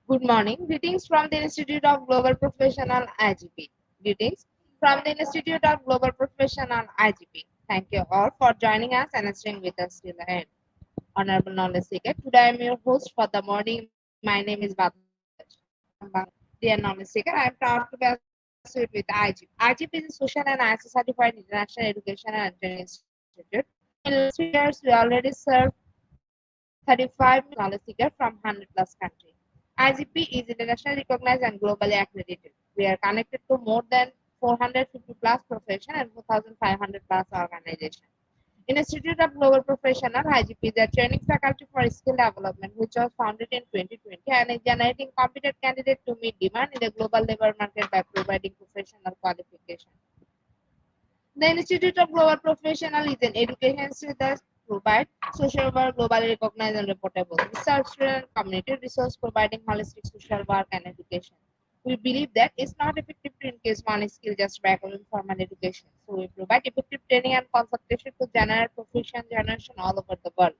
Good morning. Greetings from the Institute of Global Professional IGP. Greetings from the Institute of Global Professional IGP. Thank you all for joining us and staying with us till the end. Honorable Knowledge Seeker. Today I am your host for the morning. My name is Badaj. Dear Knowledge Seeker, I am proud to be associated with IGP. IGP is a social and ISO certified international education and training institute. In last 3 years, we already served 35 knowledge seekers from 100 plus countries. IGP is internationally recognized and globally accredited. We are connected to more than 450 plus profession and 4,500 plus organizations. Institute of Global Professional IGP is a training faculty for skill development which was founded in 2020 and is generating competent candidates to meet demand in the global labor market by providing professional qualification. The Institute of Global Professional is an education institute that provides social work globally recognized and reportable research and community resource providing holistic social work and education. We believe that it's not effective to increase one skill just by acquiring formal education. So we provide effective training and consultation to generate profession generation all over the world.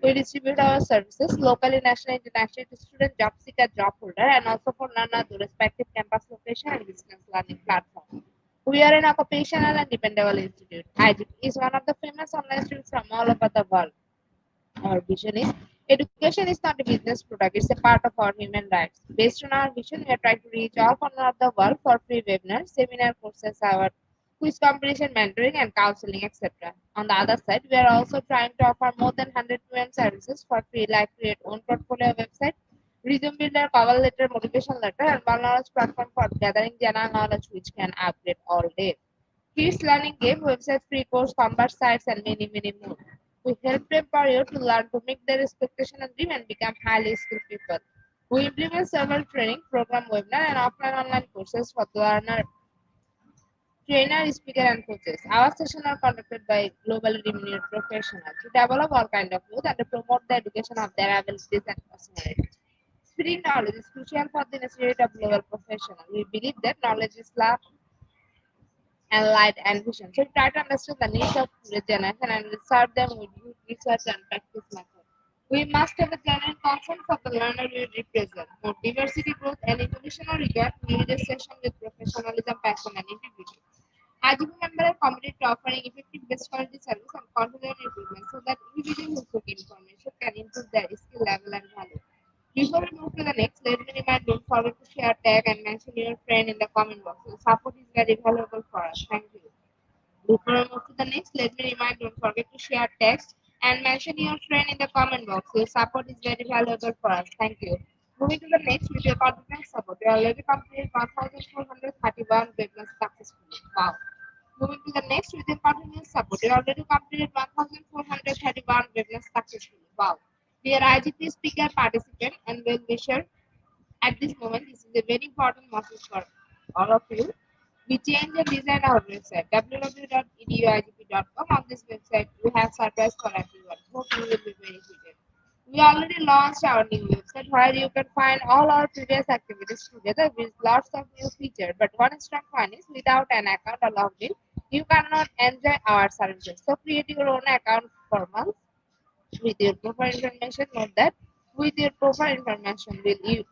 We distribute our services locally, nationally, internationally to student, job seeker, job holder, and also for learners to respective campus location and distance learning platform. We are an occupational and dependable institute. IGP is one of the famous online institutes from all over the world. Our vision is education is not a business product, it's a part of our human rights. Based on our vision, we are trying to reach all corners of the world for free webinars, seminar courses, our quiz competition, mentoring, and counseling, etc. On the other side, we are also trying to offer more than 100 PM services for free, like create own portfolio website, resume builder, cover letter, motivation letter, and one knowledge platform for gathering general knowledge which can upgrade all day. Kids learning game, website, free course, combat sites, and many more. We help empower you to learn to make their expectation and dream and become highly skilled people. We implement several training, program, webinar, and offline online courses for the learner, trainer, speaker, and coaches. Our sessions are conducted by globally renowned professionals to develop all kinds of youth and to promote the education of their abilities and personalities. Spreading knowledge is crucial for the necessity of global professional. We believe that knowledge is love and light and vision. So we try to understand the needs of the generation and we serve them with good research and practice methods. We must have a genuine concern for the learner we represent. More diversity, growth, and innovation are required. We lead a session with professionalism, passion, and integrity. IGP member are committed to offering effective best quality service and continuous improvement so that individuals who seek information can improve their skill level and value. Before we move to the next, let me remind don't forget to share, tag, and mention your friend in the comment box. Your support is very valuable for us. Thank you. Before I move to the next, let me remind don't forget to share text and mention your friend in the comment box. Your support is very valuable for us. Thank you. Moving to the next with your confidence support. You already completed 1431 webinars successfully. Wow. Moving to the next with your continuous support. You already completed 1431 webinars successfully. Wow. Dear IGP speaker, participant, and well wisher, at this moment, this is a very important message for all of you. We change and design our website www.eduigp.com. On this website, we have surprise for everyone. Hope you will be benefited. We already launched our new website where you can find all our previous activities together with lots of new features. But one strong point is without an account or login, you cannot enjoy our services. So create your own account for months with your profile information. Note that with your profile information will you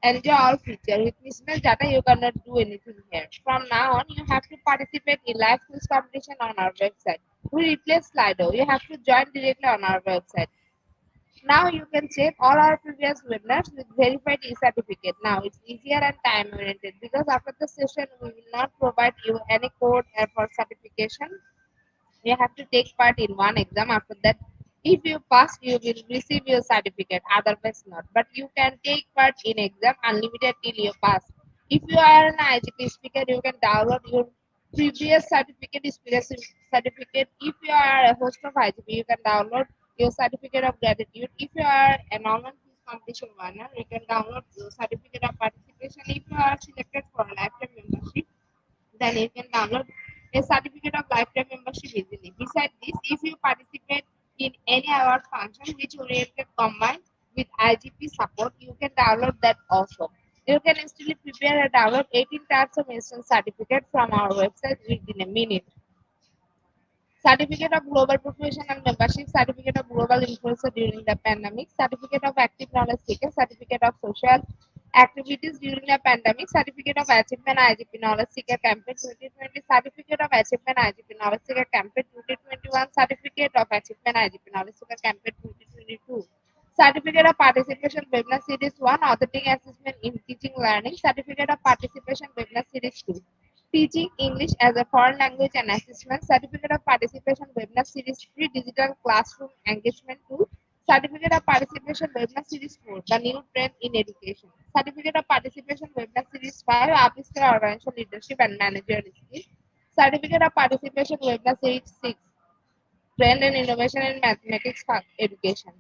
enjoy all feature. With mismatch data, you cannot do anything here. From now on, you have to participate in live quiz competition on our website. We replace Slido. You have to join directly on our website. Now you can check all our previous webinars with verified e-certificate. Now it's easier and time oriented because after the session we will not provide you any code for certification. You have to take part in one exam. After that, if you pass, you will receive your certificate. Otherwise, not. But you can take part in exam unlimited till you pass. If you are an IGP speaker, you can download your previous certificate, speaker certificate. If you are a host of IGP, you can download your certificate of gratitude. If you are an online quiz competition winner, you can download your certificate of participation. If you are selected for a lifetime membership, then you can download a certificate of lifetime membership easily. Besides this, if you participate in any award function which oriented combined with IGP support, you can download that also. You can instantly prepare and download 18 types of instant certificate from our website within a minute. Certificate of Global Professional Membership, Certificate of Global Influencer during the pandemic, Certificate of Active Knowledge Seeker, Certificate of Social Activities during the pandemic, Certificate of Achievement IGP Knowledge Seeker Campaign 2020, Certificate of Achievement IGP Knowledge Seeker Campaign 2021, Certificate of Achievement IGP Knowledge Seeker Campaign 2022. Certificate of Participation Webinar Series 1, Authentic Assessment in Teaching Learning, Certificate of Participation Webinar Series 2. Teaching English as a foreign language and assessment, Certificate of Participation Webinar Series 3, Digital Classroom Engagement 2, Certificate of Participation Webinar Series 4, The New Trend in Education, Certificate of Participation Webinar Series 5, Upskill Organizational Leadership and Managerial Skills, Certificate of Participation Webinar Series 6, Trend and Innovation in Mathematics Education.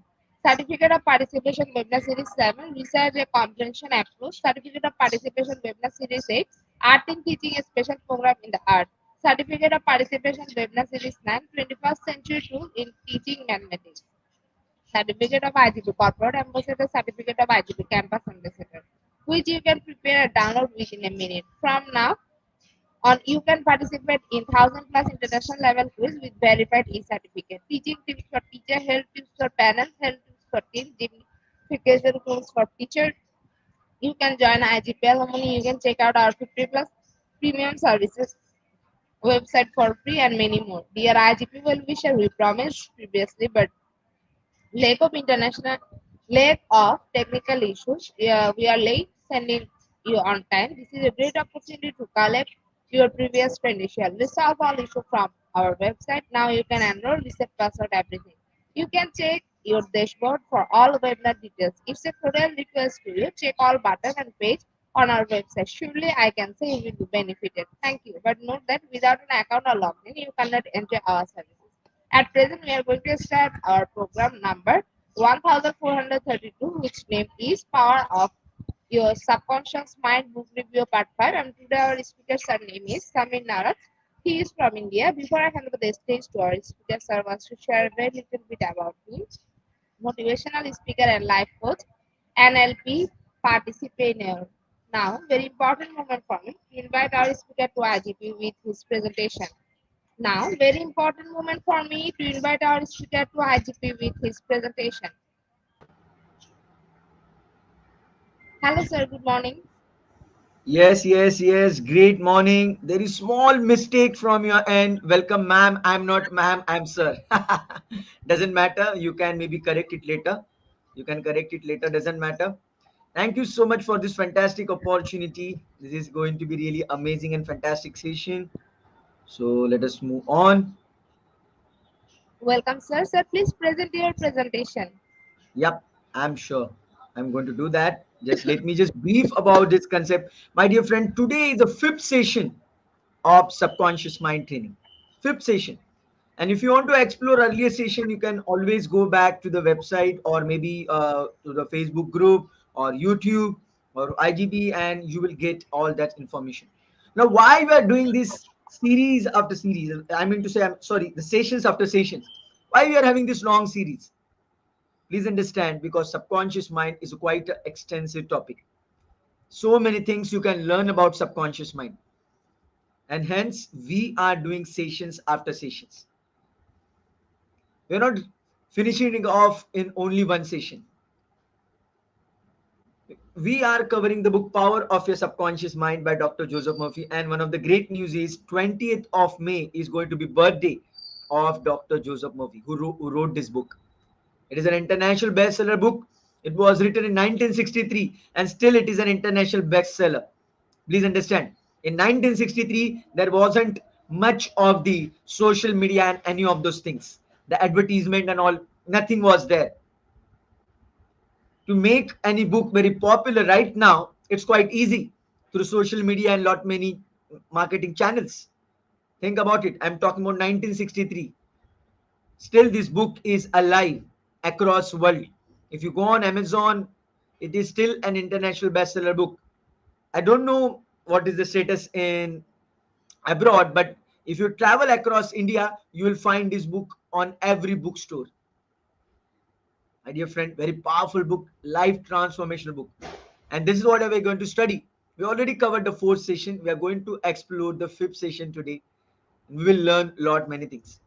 Certificate of Participation Webinar Series 7, Research and Comprehension Approach. Certificate of Participation Webinar Series 8, Art in Teaching a Special Program in the Art. Certificate of Participation Webinar Series 9, 21st Century Tool in Teaching Mathematics. Certificate of IGP Corporate Ambassador, Certificate of IGP Campus Ambassador, which you can prepare and download within a minute. From now, on, you can participate in 1,000+ international level quiz with verified e-certificate. Teaching tips for teacher, health tips for parents, health tips for teams, gamification tools for teachers. You can join IGP Harmony. You can check out our 50+ premium services website for free and many more. Dear IGP well wisher, we promised previously, but lack of technical issues. We are late sending you on time. This is a great opportunity to collect your previous credential. Resolve all issues from our website. Now you can enroll, reset password, everything. You can check your dashboard for all webinar details. It's a cordial request to you. Check all button and page on our website. Surely I can say you will be benefited. Thank you. But note that without an account or login, you cannot enjoy our services. At present, we are going to start our program number 1432, which name is Power of Your Subconscious Mind Book Review Part 5. And today our speaker sir name is Samir Narat. He is from India. Before I hand over the stage to our speaker sir, wants to share a very little bit about him. Motivational speaker and life coach, NLP participator. Now, very important moment for me to invite our speaker to IGP with his presentation. Now, very important moment for me to invite our speaker to IGP with his presentation. Hello, sir. Good morning. Yes. Great morning. There is small mistake from your end. Welcome, ma'am. I'm not ma'am. I'm sir. Doesn't matter. You can maybe correct it later. You can correct it later. Doesn't matter. Thank you so much for this fantastic opportunity. This is going to be really amazing and fantastic session. So let us move on. Welcome, sir. Sir, please present your presentation. Yep, I'm sure. I'm going to do that. Just let me just brief about this concept. My dear friend, today is the fifth session of subconscious mind training. Fifth session. And if you want to explore earlier session, you can always go back to the website or maybe to the Facebook group or YouTube or IGP, and you will get all that information. Now, why we are doing this series after series? I mean to say, I'm sorry, the sessions after sessions. Why we are having this long series? Please understand, because subconscious mind is quite an extensive topic. So many things you can learn about subconscious mind, and hence we are doing sessions after sessions. We're not finishing it off in only one session. We are covering the book Power of Your Subconscious Mind by Dr. Joseph Murphy. And one of the great news is 20th of May is going to be birthday of Dr. Joseph Murphy, who wrote this book. It is an international bestseller book. It was written in 1963 and still it is an international bestseller. Please understand. In 1963, there wasn't much of the social media and any of those things. The advertisement and all, nothing was there. To make any book very popular right now, it's quite easy through social media and lot many marketing channels. Think about it. I'm talking about 1963. Still, this book is alive across world. If you go on Amazon, it is still an international bestseller book. I don't know what is the status in abroad, but if you travel across India, you will find this book on every bookstore. My dear friend, very powerful book, life transformational book. And this is what we're going to study. We already covered the fourth session. We are going to explore the fifth session today. We will learn a lot many things.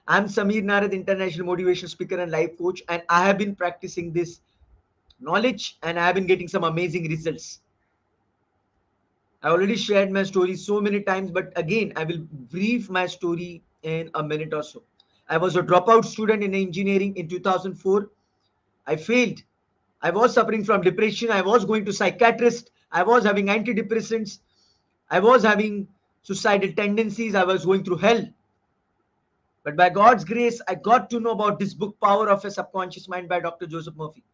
I'm Samir Narad, international motivational speaker and life coach, and I have been practicing this knowledge and I have been getting some amazing results. I already shared my story so many times, but again, I will brief my story in a minute or so. I was a dropout student in engineering in 2004. I failed. I was suffering from depression. I was going to psychiatrist. I was having antidepressants. I was having suicidal tendencies. I was going through hell. But by God's grace, I got to know about this book, Power of a Subconscious Mind by Dr. Joseph Murphy.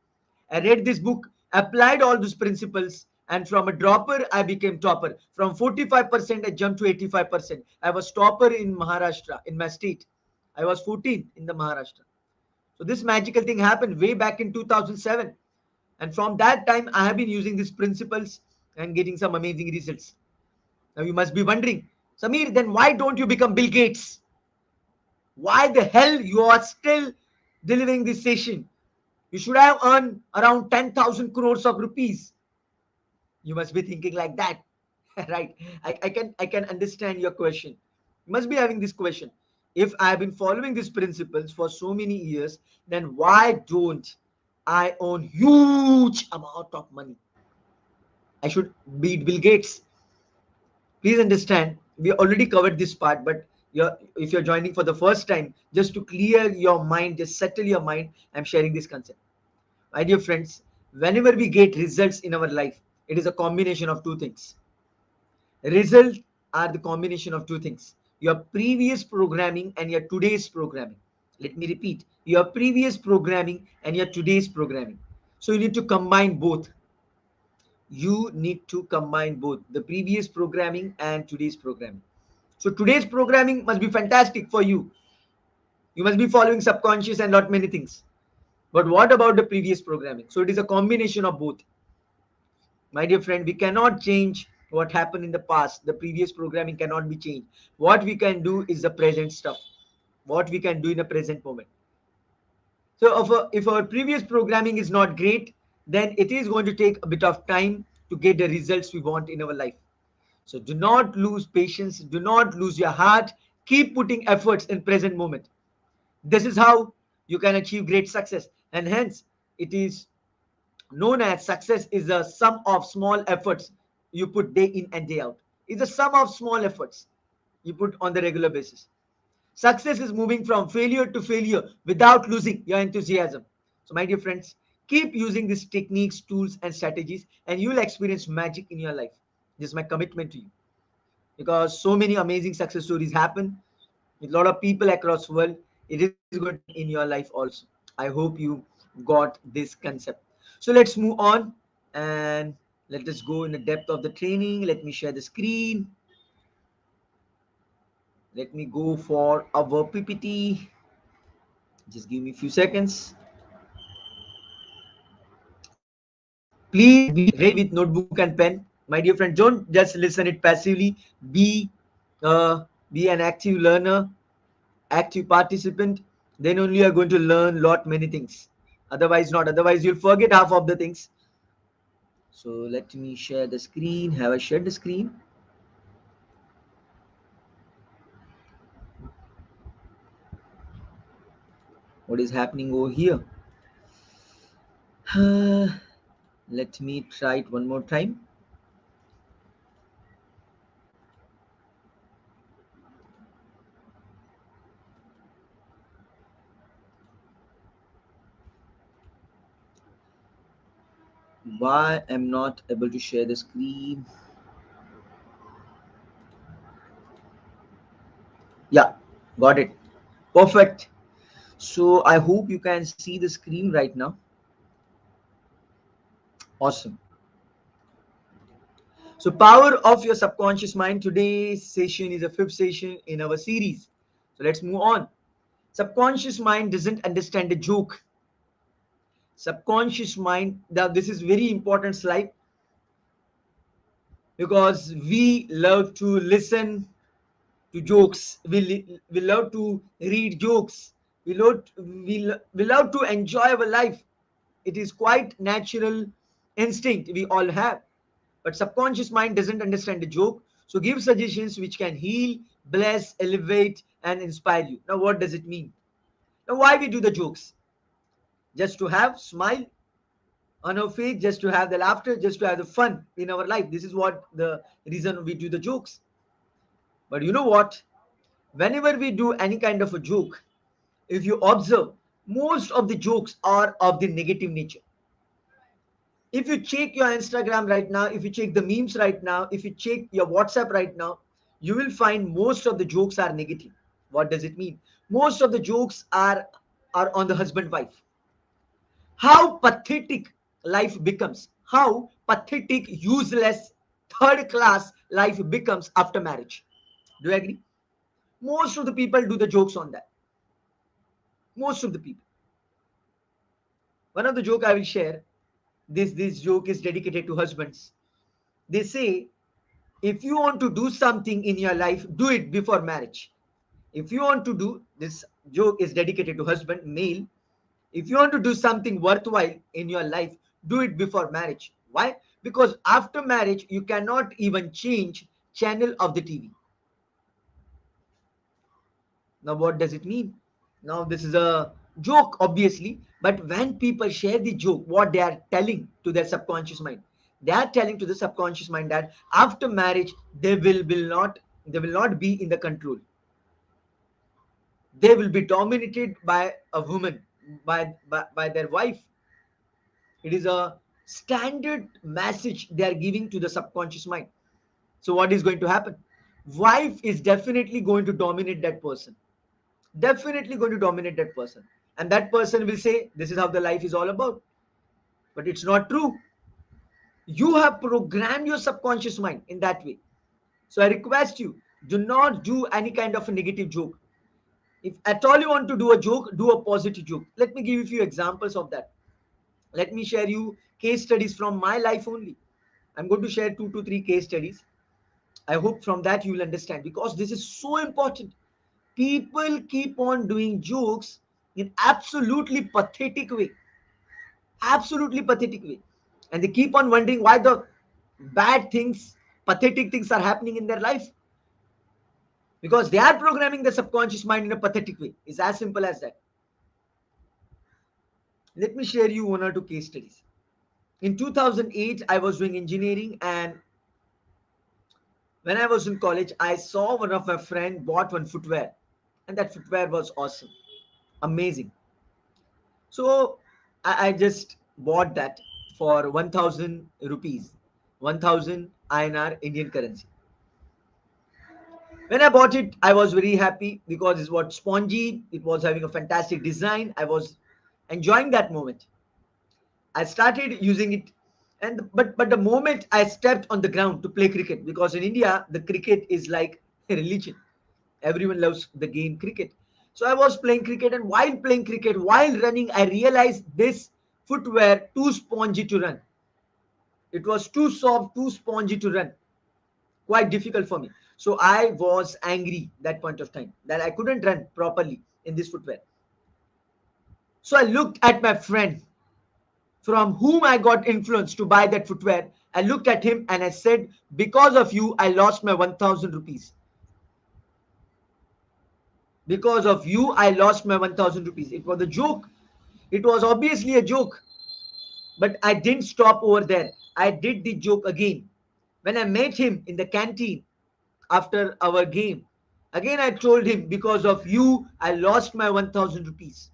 I read this book, applied all those principles, and from a dropper, I became topper. From 45%, I jumped to 85%. I was topper in Maharashtra, in my state. I was 14 in the Maharashtra. So this magical thing happened way back in 2007. And from that time, I have been using these principles and getting some amazing results. Now you must be wondering, Samir, then why don't you become Bill Gates? Why the hell you are still delivering this session? You should have earned around 10,000 crores of rupees. You must be thinking like that, right? I can understand your question. You must be having this question. If I have been following these principles for so many years, then why don't I own huge amount of money? I should beat Bill Gates. Please understand, we already covered this part, but if you're joining for the first time, just to clear your mind, just settle your mind, I'm sharing this concept. My dear friends, whenever we get results in our life, it is a combination of two things. Results are the combination of two things: your previous programming and your today's programming. Let me repeat: your previous programming and your today's programming. So you need to combine both. You need to combine both the previous programming and today's programming. So today's programming must be fantastic for you. You must be following subconscious and lot many things. But what about the previous programming? So it is a combination of both. My dear friend, we cannot change what happened in the past. The previous programming cannot be changed. What we can do is the present stuff. What we can do in the present moment. So if our previous programming is not great, then it is going to take a bit of time to get the results we want in our life. So do not lose patience. Do not lose your heart. Keep putting efforts in present moment. This is how you can achieve great success. And hence, it is known as success is a sum of small efforts you put day in and day out. It's a sum of small efforts you put on the regular basis. Success is moving from failure to failure without losing your enthusiasm. So, my dear friends, keep using these techniques, tools, and strategies, and you will experience magic in your life. This is my commitment to you, because so many amazing success stories happen with a lot of people across the world. It is going to happen in your life also. I hope you got this concept. So let's move on and let us go in the depth of the training. Let me share the screen. Let me go for our PPT. Just give me a few seconds. Please be ready with notebook and pen. My dear friend, don't just listen it passively. Be be an active learner, active participant. Then only you are going to learn lot many things. Otherwise not. Otherwise you'll forget half of the things. So let me share the screen. Have I shared the screen? What is happening over here? Let me try it one more time. Why am not able to share the screen? Yeah, got it. Perfect. So I hope you can see the screen right now. Awesome. So power of your subconscious mind. Today's session is a fifth session in our series. So let's move on. Subconscious mind doesn't understand a joke. Subconscious mind. Now this is very important slide, because we love to listen to jokes. We love to read jokes. We love to enjoy our life. It is quite natural instinct we all have. But subconscious mind doesn't understand the joke. So give suggestions which can heal, bless, elevate, and inspire you. Now, what does it mean? Now, why we do the jokes? Just to have smile on our face, just to have the laughter, just to have the fun in our life. This is what the reason we do the jokes. But you know what? Whenever we do any kind of a joke, if you observe, most of the jokes are of the negative nature. If you check your Instagram right now, if you check the memes right now, if you check your WhatsApp right now, you will find most of the jokes are negative. What does it mean? Most of the jokes are on the husband wife. How pathetic life becomes. How pathetic, useless, third class life becomes after marriage. Do you agree? Most of the people do the jokes on that. Most of the people. One of the joke I will share. This joke is dedicated to husbands. They say, if you want to do something in your life, do it before marriage. If you want to do, this joke is dedicated to husband, male. If you want to do something worthwhile in your life, do it before marriage. Why? Because after marriage you cannot even change channel of the TV. Now what does it mean? Now this is a joke obviously, but when people share the joke, what they are telling to their subconscious mind, they are telling to the subconscious mind that after marriage they will not be in the control. They will be dominated by a woman, by their wife. It is a standard message they are giving to the subconscious mind. So what is going to happen? Wife is definitely going to dominate that person. Definitely going to dominate that person. And that person will say, this is how the life is all about. But it's not true. You have programmed your subconscious mind in that way. So I request you, do not do any kind of a negative joke. If at all you want to do a joke, do a positive joke. Let me give you a few examples of that. Let me share you case studies from my life only. I'm going to share 2 to 3 case studies. I hope from that you will understand, because this is so important. People keep on doing jokes in absolutely pathetic way, absolutely pathetic way, and they keep on wondering why the bad things, pathetic things are happening in their life, because they are programming the subconscious mind in a pathetic way. It's as simple as that. Let me share you 1 or 2 case studies. In 2008, I was doing engineering, and when I was in college, I saw one of my friend bought one footwear, and that footwear was awesome, amazing. So I just bought that for 1000 rupees, 1000 INR Indian currency. When I bought it, I was very happy because it was spongy, it was having a fantastic design. I was enjoying that moment. I started using it, and but the moment I stepped on the ground to play cricket, because in India the cricket is like a religion. Everyone loves the game cricket. So I was playing cricket, and while playing cricket, while running, I realized this footwear too spongy to run. It was too soft, too spongy to run. Quite difficult for me. So I was angry that point of time that I couldn't run properly in this footwear. So I looked at my friend from whom I got influenced to buy that footwear. I looked at him and I said, because of you, I lost my 1000 rupees. Because of you, I lost my 1000 rupees. It was a joke. It was obviously a joke. But I didn't stop over there. I did the joke again. When I met him in the canteen after our game, again I told him, because of you, I lost my 1000 rupees.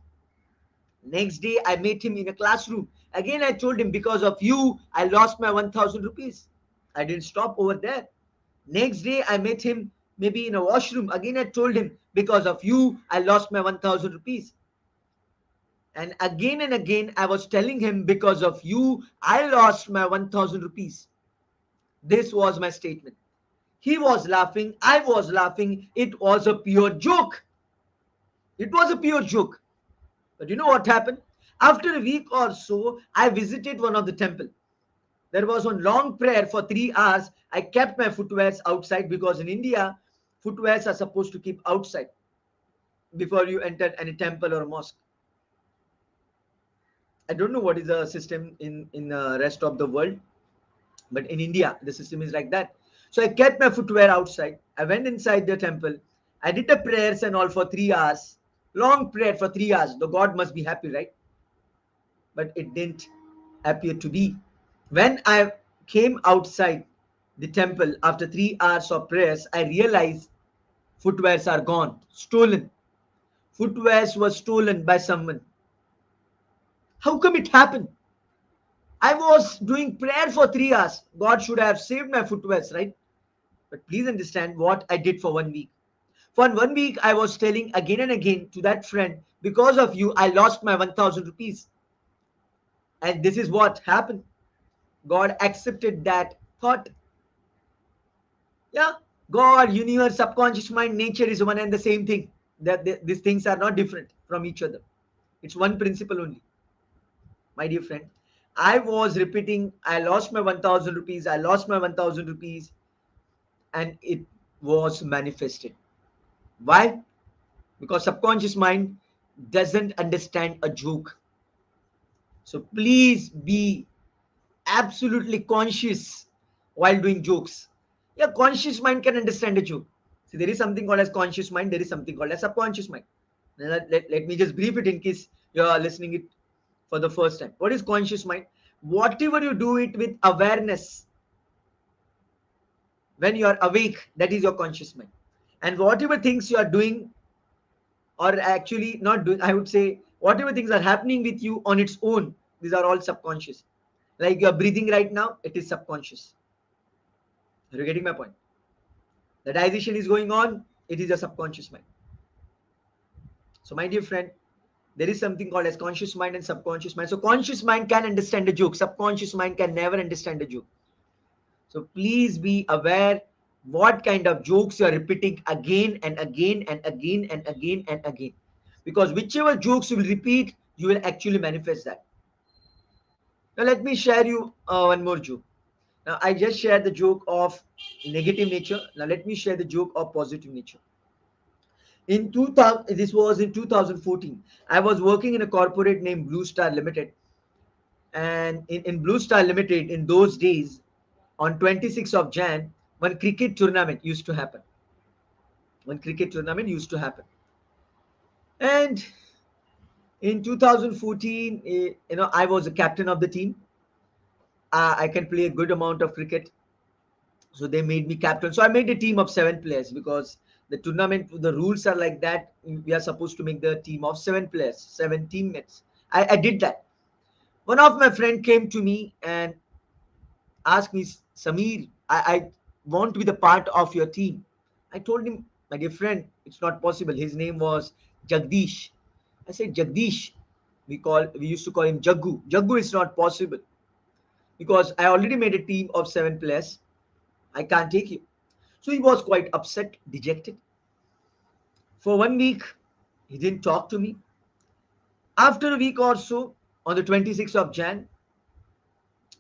Next day, I met him in a classroom. Again, I told him, because of you, I lost my 1000 rupees. I didn't stop over there. Next day, I met him maybe in a washroom. Again, I told him, because of you, I lost my 1000 rupees. And again, I was telling him, because of you, I lost my 1000 rupees. This was my statement. He was laughing. I was laughing. It was a pure joke. It was a pure joke. But you know what happened? After a week or so, I visited one of the temple. There was one long prayer for 3 hours. I kept my footwears outside because in India, footwears are supposed to keep outside before you enter any temple or mosque. I don't know what is the system in the rest of the world, but in India, the system is like that. So I kept my footwear outside. I went inside the temple. I did the prayers and all for 3 hours. Long prayer for 3 hours. The God must be happy, right? But it didn't appear to be. When I came outside the temple after 3 hours of prayers, I realized footwears are gone, stolen. Footwears were stolen by someone. How come it happened? I was doing prayer for 3 hours. God should have saved my footwears, right? But please understand what I did for 1 week. For 1 week, I was telling again and again to that friend, because of you, I lost my 1000 rupees. And this is what happened. God accepted that thought. Yeah, God, universe, subconscious mind, nature is one and the same thing. These things are not different from each other. It's one principle only, my dear friend. I was repeating, I lost my 1000 rupees, I lost my 1000 rupees, and it was manifested. Why? Because subconscious mind doesn't understand a joke. So please be absolutely conscious while doing jokes. Yeah, conscious mind can understand a joke. See, there is something called as conscious mind, there is something called as subconscious mind. Let me just brief it in case you are listening it for the first time. What is conscious mind? Whatever you do it with awareness, when you are awake, that is your conscious mind. And whatever things you are doing, or actually not doing, I would say, whatever things are happening with you on its own, these are all subconscious. Like you are breathing right now, it is subconscious. Are you getting my point? The digestion is going on, it is a subconscious mind. So, my dear friend, there is something called as conscious mind and subconscious mind. So, conscious mind can understand a joke, subconscious mind can never understand a joke. So, please be aware what kind of jokes you are repeating again and again and again and again and again. Because whichever jokes you will repeat, you will actually manifest that. Now, let me share you one more joke. Now, I just shared the joke of negative nature. Now, let me share the joke of positive nature. In 2000, this was in 2014. I was working in a corporate named Blue Star Limited, and in Blue Star Limited in those days, on 26th of Jan, one cricket tournament used to happen. One cricket tournament used to happen, and in 2014, I was a captain of the team. I can play a good amount of cricket. So they made me captain. So I made a team of 7 players because the tournament, the rules are like that. We are supposed to make the team of 7 players, 7 teammates. I did that. One of my friend came to me and asked me, Samir, I want to be the part of your team. I told him, my dear friend, it's not possible. His name was Jagdish. I said, Jagdish, we used to call him Jaggu. Jaggu is not possible because I already made a team of 7 players. I can't take you. So he was quite upset, dejected. For 1 week, he didn't talk to me. After a week or so, on the 26th of Jan,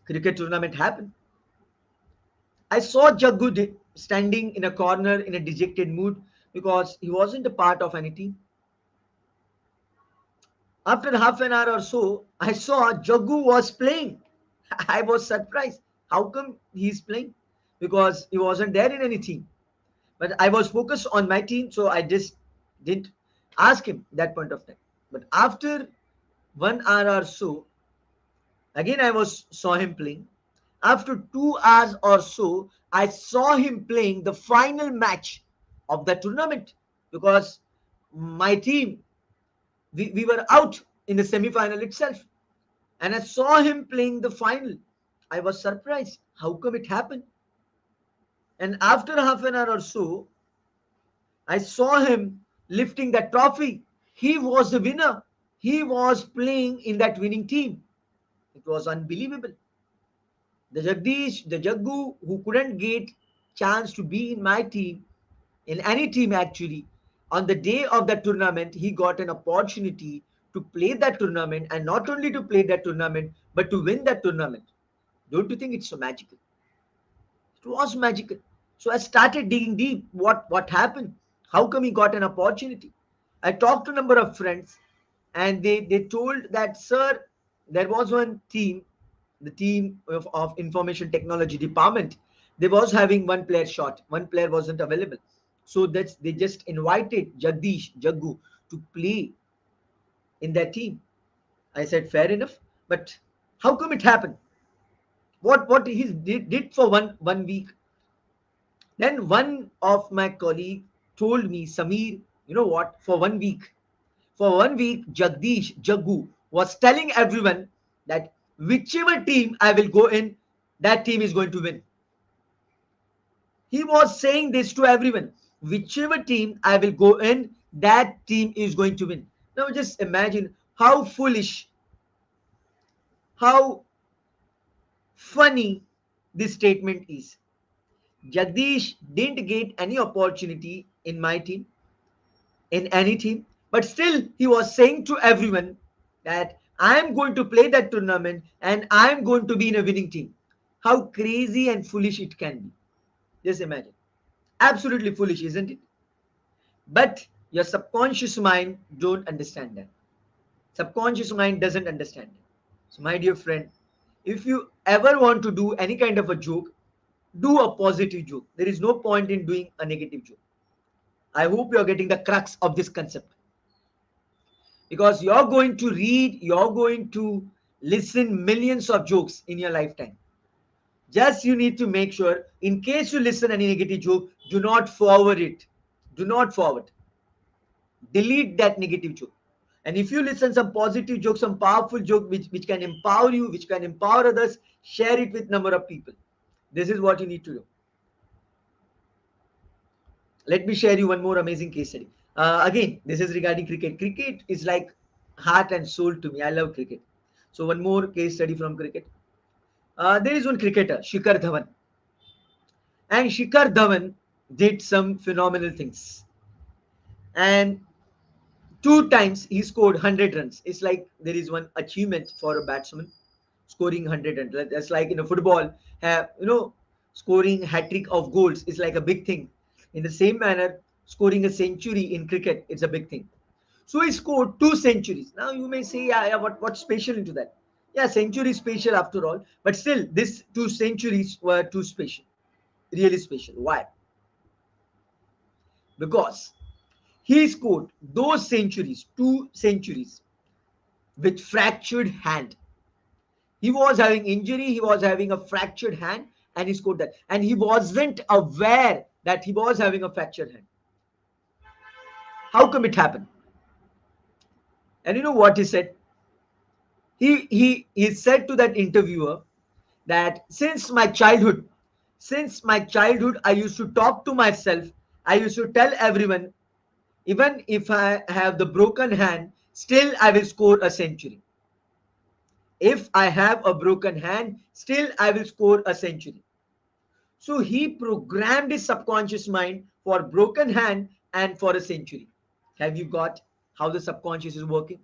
cricket tournament happened. I saw Jaggu standing in a corner in a dejected mood because he wasn't a part of any team. After half an hour or so, I saw Jaggu was playing. I was surprised. How come he's playing? Because he wasn't there in any team. But I was focused on my team, so I just didn't ask him that point of time. But after 1 hour or so, again I was saw him playing. After 2 hours or so, I saw him playing the final match of the tournament because my team, we were out in the semi-final itself. And I saw him playing the final. I was surprised. How come it happened? And after half an hour or so, I saw him lifting that trophy. He was the winner. He was playing in that winning team. It was unbelievable. The Jagdish, the Jaggu, who couldn't get chance to be in my team, in any team actually, on the day of that tournament, he got an opportunity to play that tournament, and not only to play that tournament, but to win that tournament. Don't you think it's so magical? It was magical. So I started digging deep. What happened? How come he got an opportunity? I talked to a number of friends, and they told that, sir, there was one team, the team of information technology department. They was having one player short. One player wasn't available. So that's they just invited Jaggu to play in that team. I said, fair enough. But how come it happened? What he did for one week. Then one of my colleague told me, Samir, you know what? For 1 week, Jaggu was telling everyone that whichever team I will go in, that team is going to win. He was saying this to everyone. Whichever team I will go in, that team is going to win. Now just imagine how foolish, how funny this statement is. Jagdish didn't get any opportunity in my team, in any team, but still he was saying to everyone that I am going to play that tournament and I am going to be in a winning team. How crazy and foolish it can be. Just imagine. Absolutely foolish, isn't it? But your subconscious mind don't understand that. Subconscious mind doesn't understand it. So my dear friend, if you ever want to do any kind of a joke, do a positive joke. There is no point in doing a negative joke. I hope you are getting the crux of this concept, because you're going to read, you're going to listen millions of jokes in your lifetime. Just you need to make sure, in case you listen any negative joke, do not forward it. Do not forward. Delete that negative joke. And if you listen some positive joke, some powerful joke which can empower you, which can empower others, share it with number of people. This is what you need to do. Let me share you one more amazing case study. Again, this is regarding cricket. Cricket is like heart and soul to me. I love cricket. So one more case study from cricket. There is one cricketer, Shikhar Dhawan, and Shikhar Dhawan did some phenomenal things. And two times he scored 100 runs. It's like there is one achievement for a batsman, scoring 100 runs. That's like in a football, scoring hat trick of goals is like a big thing. In the same manner, scoring a century in cricket is a big thing. So he scored 2 centuries. Now you may say, yeah, what's special into that? Yeah, century is special after all, but still, these 2 centuries were too special, really special. Why? Because he scored those centuries, 2 centuries, with fractured hand. He was having injury, he was having a fractured hand, and he scored that. And he wasn't aware that he was having a fractured hand. How come it happened? And you know what he said? He said to that interviewer that since my childhood, I used to talk to myself. I used to tell everyone, even if I have the broken hand, still I will score a century. If I have a broken hand, still I will score a century. So he programmed his subconscious mind for broken hand and for a century. Have you got how the subconscious is working?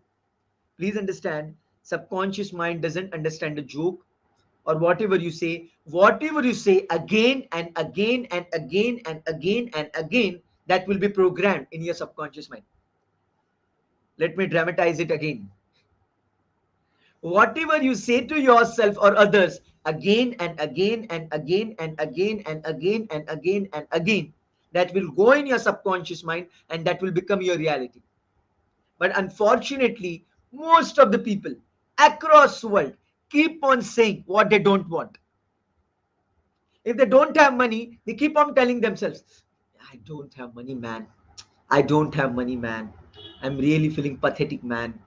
Please understand, subconscious mind doesn't understand a joke or whatever you say again and again and again and again and again, that will be programmed in your subconscious mind. Let me dramatize it again. Whatever you say to yourself or others again and again and again and again and again and again and again, that will go in your subconscious mind and that will become your reality. But unfortunately, most of the people across the world keep on saying what they don't want. If they don't have money, they keep on telling themselves, I don't have money, man. I don't have money, man. I'm really feeling pathetic, man.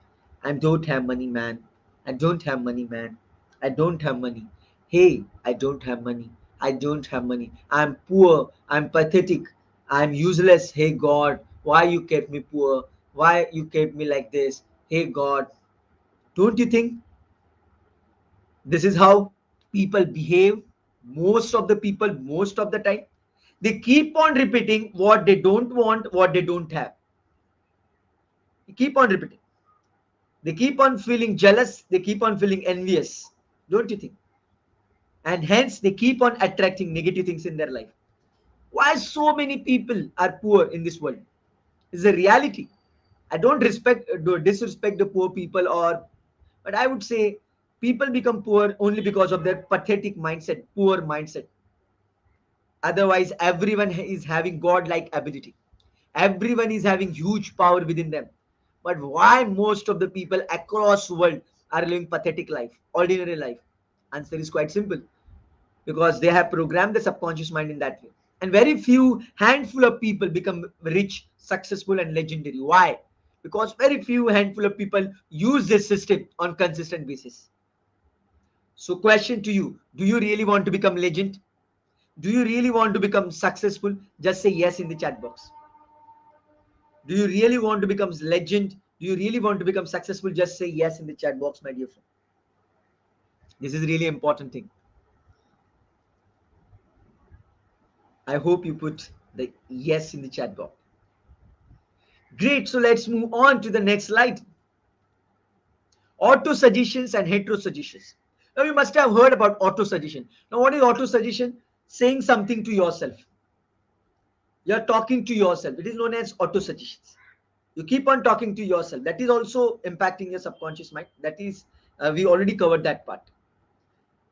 I don't have money, man. I don't have money, man. I don't have money. Hey, I don't have money. I don't have money. I'm poor. I'm pathetic. I'm useless. Hey, God, why you kept me poor? Why you kept me like this? Hey, God, don't you think this is how people behave? Most of the people, most of the time, they keep on repeating what they don't want, what they don't have. They keep on repeating. They keep on feeling jealous, they keep on feeling envious, don't you think? And hence they keep on attracting negative things in their life. Why so many people are poor in this world? It's a reality. I don't disrespect the poor people, or but I would say people become poor only because of their pathetic mindset, poor mindset. Otherwise, everyone is having god-like ability. Everyone is having huge power within them. But why most of the people across the world are living pathetic life, ordinary life? Answer is quite simple. Because they have programmed the subconscious mind in that way. And very few handful of people become rich, successful, and legendary. Why? Because very few handful of people use this system on consistent basis. So question to you, do you really want to become legend? Do you really want to become successful? Just say yes in the chat box. Do you really want to become legend? Do you really want to become successful? Just say yes in the chat box, my dear friend. This is really important thing. I hope you put the yes in the chat box. Great. So let's move on to the next slide. Auto suggestions and hetero suggestions. Now you must have heard about auto suggestion. Now what is auto suggestion? Saying something to yourself. You're talking to yourself. It is known as auto suggestions. You keep on talking to yourself. That is also impacting your subconscious mind. That is, we already covered that part.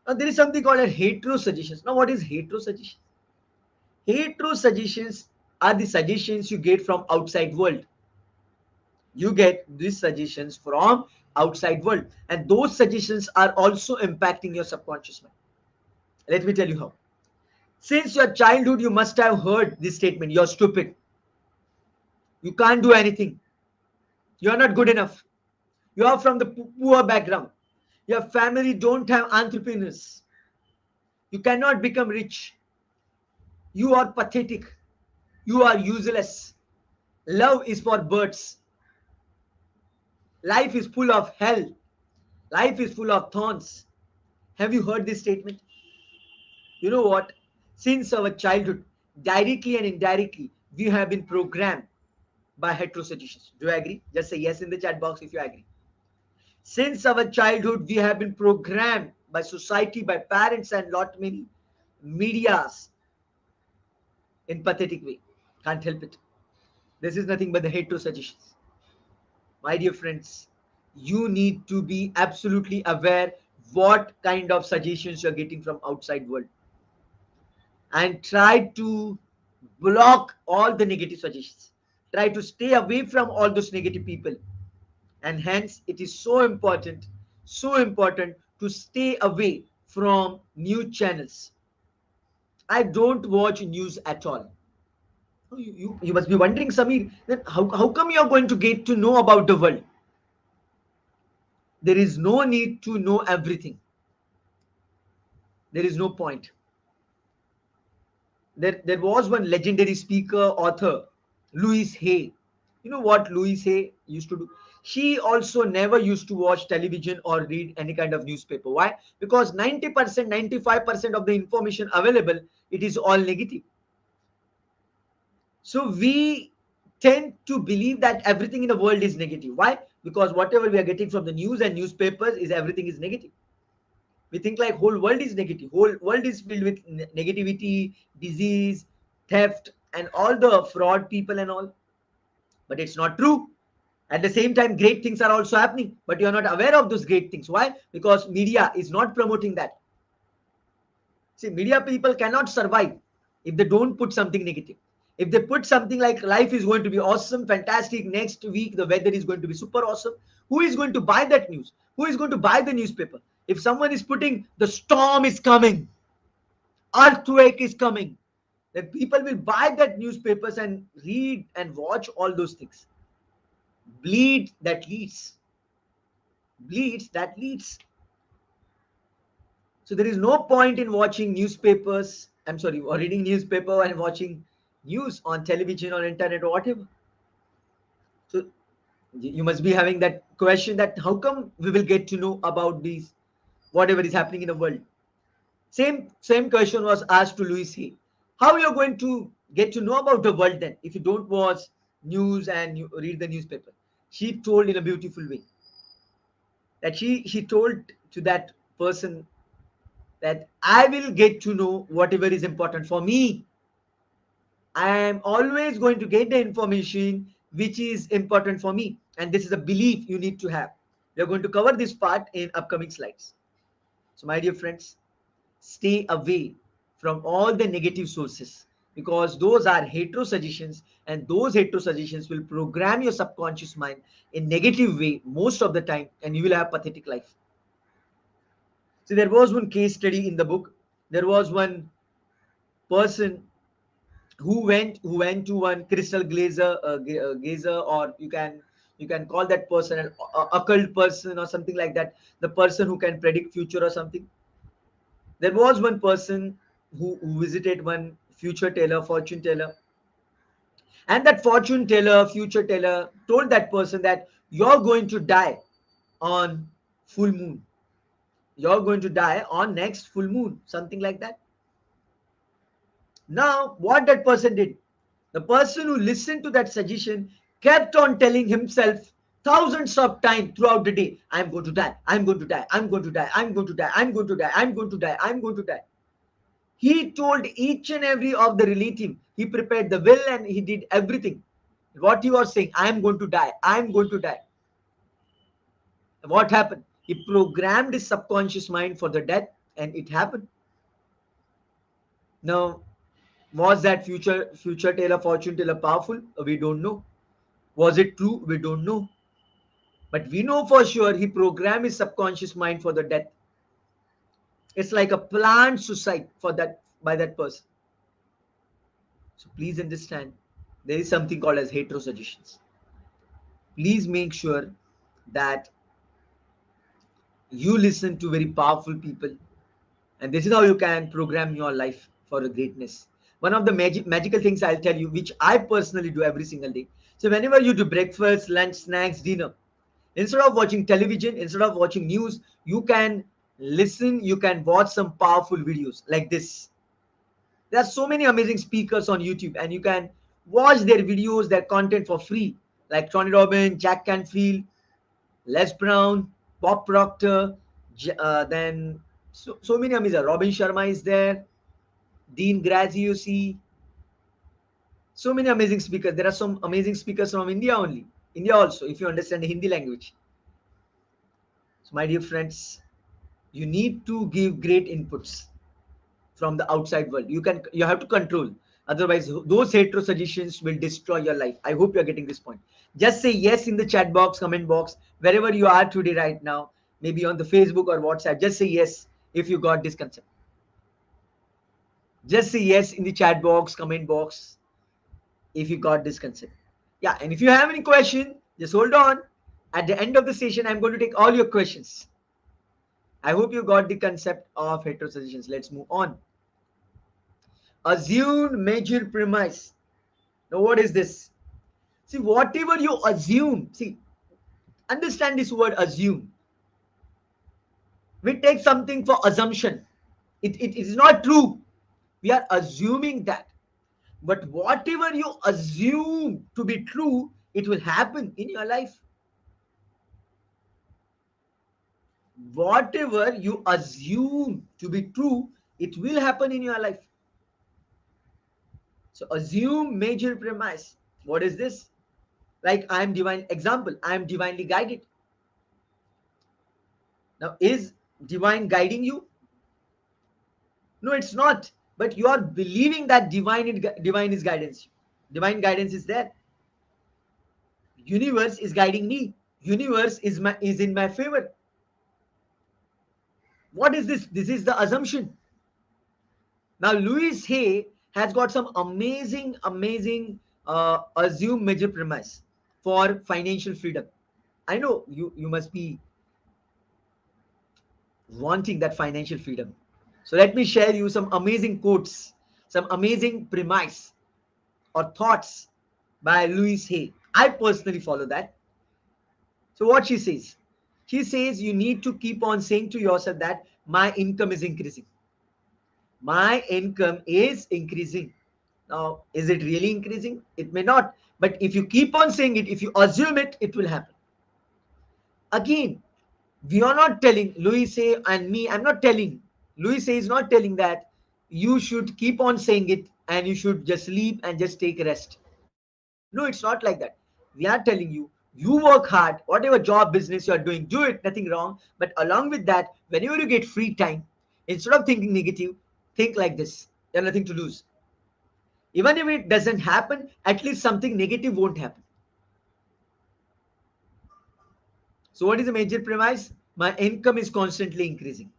Now there is something called a hetero suggestions. Now what is hetero suggestions? Hetero suggestions are the suggestions you get from outside world. You get these suggestions from outside world, and those suggestions are also impacting your subconscious mind. Let me tell you how. Since your childhood, you must have heard this statement: you're stupid, you can't do anything, you're not good enough, you are from the poor background, your family don't have entrepreneurs, you cannot become rich, you are pathetic, you are useless, love is for birds, life is full of hell, life is full of thorns. Have you heard this statement? You know what? Since our childhood, directly and indirectly, we have been programmed by heterosexuals. Do you agree? Just say yes in the chat box if you agree. Since our childhood, we have been programmed by society, by parents, and lot many medias in pathetic way. Can't help it. This is nothing but the heterosexuals. My dear friends, you need to be absolutely aware what kind of suggestions you're getting from outside world, and try to block all the negative suggestions. Try to stay away from all those negative people. And hence, it is so important to stay away from news channels. I don't watch news at all. You must be wondering, Samir, that how come you are going to get to know about the world? There is no need to know everything. There is no point. There was one legendary speaker, author, Louise Hay. You know what Louise Hay used to do? She also never used to watch television or read any kind of newspaper. Why? Because 90%, 95% of the information available, it is all negative. So we tend to believe that everything in the world is negative. Why? Because whatever we are getting from the news and newspapers is everything is negative. We think like whole world is negative. Whole world is filled with negativity, disease, theft, and all the fraud people and all. But it's not true. At the same time, great things are also happening, but you are not aware of those great things. Why? Because media is not promoting that. See, media people cannot survive if they don't put something negative. If they put something like life is going to be awesome, fantastic, next week the weather is going to be super awesome, who is going to buy that news? Who is going to buy the newspaper? If someone is putting the storm is coming, earthquake is coming, then people will buy that newspapers and read and watch all those things. Bleed that leads. Bleeds that leads. So there is no point in watching newspapers, I'm sorry, or reading newspaper and watching news on television or internet or whatever. So you must be having that question that how come we will get to know about these whatever is happening in the world. Same question was asked to Louis Hay. How you're going to get to know about the world then if you don't watch news and you read the newspaper? She told in a beautiful way that she told to that person that I will get to know whatever is important for me. I am always going to get the information which is important for me. And this is a belief you need to have. We are going to cover this part in upcoming slides. So, my dear friends, stay away from all the negative sources because those are hetero suggestions and those hetero suggestions will program your subconscious mind in negative way most of the time and you will have pathetic life. So there was one case study in the book. There was one person who went to one crystal gazer, or you can call that person an occult person or something like that, the person who can predict future or something. There was one person who visited one future teller, fortune teller, and that fortune teller, future teller told that person that you're going to die on full moon, you're going to die on next full moon, something like that. Now, what that person did, the person who listened to that suggestion kept on telling himself thousands of times throughout the day, I'm going to die, I'm going to die, I'm going to die, I'm going to die, I'm going to die, I'm going to die, I'm going to die. He told each and every of the relative, he prepared the will and he did everything. What he was saying, I am going to die, I am going to die. What happened? He programmed his subconscious mind for the death and it happened. Now, was that future teller, fortune teller powerful? We don't know. Was it true? We don't know. But we know for sure he programmed his subconscious mind for the death. It's like a planned suicide for that by that person. So please understand, there is something called as heterosuggestions. Please make sure that you listen to very powerful people, and this is how you can program your life for a greatness. One of the magical things I'll tell you, which I personally do every single day. So whenever you do breakfast, lunch, snacks, dinner, instead of watching television, instead of watching news, you can listen, you can watch some powerful videos like this. There are so many amazing speakers on YouTube, and you can watch their videos, their content for free, like Tony Robbins, Jack Canfield, Les Brown, Bob Proctor, then so many amazing. Robin Sharma is there, Dean Graziosi, so many amazing speakers. There are some amazing speakers from India only. India also, if you understand the Hindi language. So, my dear friends, you need to give great inputs from the outside world. You have to control. Otherwise, those hetero suggestions will destroy your life. I hope you are getting this point. Just say yes in the chat box, comment box, wherever you are today, right now. maybe on the Facebook or WhatsApp. Just say yes if you got this concept. Just say yes in the chat box, comment box if you got this concept. Yeah, and if you have any question, just hold on. At the end of the session, I'm going to take all your questions. I hope you got the concept of heterosuggestions. Let's move on. Assumed major premise. Now, what is this? See, whatever you assume, see, understand this word assume. We take something for assumption. It is not true. We are assuming that. But whatever you assume to be true, it will happen in your life. Whatever you assume to be true, it will happen in your life. So assume major premise. What is this? Like I am divine, example, I am divinely guided. Now is divine guiding you? No, it's not. But you are believing that divine is guidance. Divine guidance is there. Universe is guiding me. Universe is in my favor. What is this? This is the assumption. Now, Louis Hay has got some amazing assume major premise for financial freedom. I know you must be wanting that financial freedom. So let me share you some amazing quotes, some amazing premise or thoughts by Louis Hay. I personally follow that. So what she says you need to keep on saying to yourself that my income is increasing. My income is increasing. Now, is it really increasing? It may not. But if you keep on saying it, if you assume it, it will happen. Again, we are not telling, Louis say and me, I'm not telling, Louis say is not telling that you should keep on saying it and you should just sleep and just take rest. No, it's not like that. We are telling you work hard, whatever job, business you are doing, do it, nothing wrong. But along with that, whenever you get free time, instead of thinking negative, think like this. You have nothing to lose. Even if it doesn't happen, at least something negative won't happen. So, what is the major premise? My income is constantly increasing.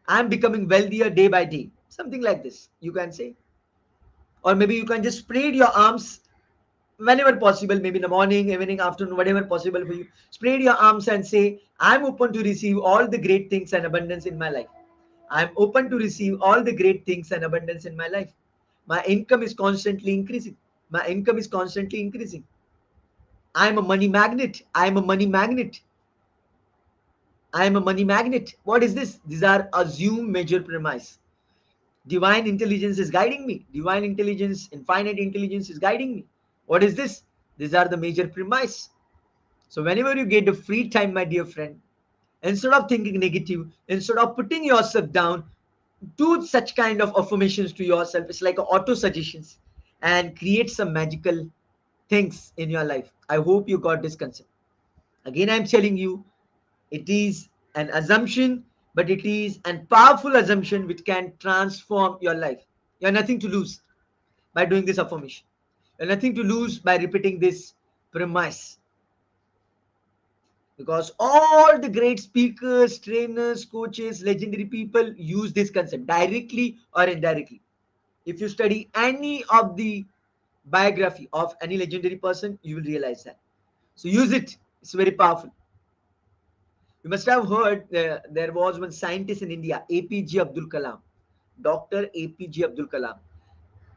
I'm becoming wealthier day by day. Something like this, you can say. Or maybe you can just spread your arms whenever possible, maybe in the morning, evening, afternoon, whatever possible for you. Spread your arms and say, I'm open to receive all the great things and abundance in my life. I'm open to receive all the great things and abundance in my life. My income is constantly increasing. My income is constantly increasing. I'm a money magnet. I'm a money magnet. I am a money magnet. What is this? These are assumed major premise. Divine intelligence is guiding me. Divine intelligence, infinite intelligence is guiding me. What is this? These are the major premise. So whenever you get the free time, my dear friend, instead of thinking negative, instead of putting yourself down, do such kind of affirmations to yourself. It's like auto suggestions and create some magical things in your life. I hope you got this concept. Again, I'm telling you, it is an assumption, but it is a powerful assumption which can transform your life. You have nothing to lose by doing this affirmation. You have nothing to lose by repeating this premise. Because all the great speakers, trainers, coaches, legendary people use this concept directly or indirectly. If you study any of the biography of any legendary person, you will realize that. So use it. It's very powerful. You must have heard there was one scientist in India, APJ Abdul Kalam, Dr. APJ Abdul Kalam.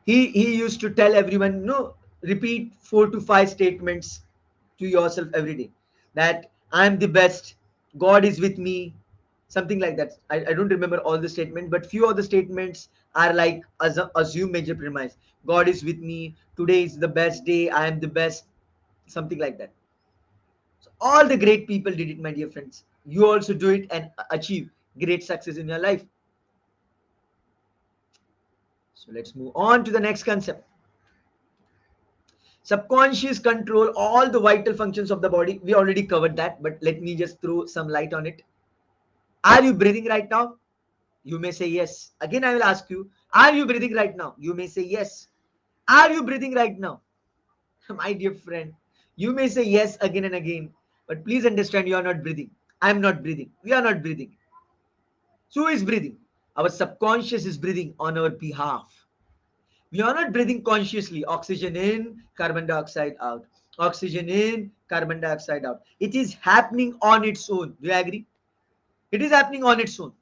He used to tell everyone, no, repeat 4 to 5 statements to yourself every day. That I am the best, God is with me, something like that. I don't remember all the statements, but few of the statements are like assume major premise. God is with me. Today is the best day. I am the best. Something like that. So all the great people did it, my dear friends. You also do it and achieve great success in your life. So let's move on to the next concept. Subconscious control all the vital functions of the body. We already covered that, but let me just throw some light on it. Are you breathing right now? You may say yes. Again, I will ask you, are you breathing right now? You may say yes. Are you breathing right now? My dear friend, you may say yes again and again. But please understand, you are not breathing. I am not breathing. We are not breathing. So who is breathing? Our subconscious is breathing on our behalf. We are not breathing consciously. Oxygen in, carbon dioxide out. Oxygen in, carbon dioxide out. It is happening on its own. Do you agree? It is happening on its own.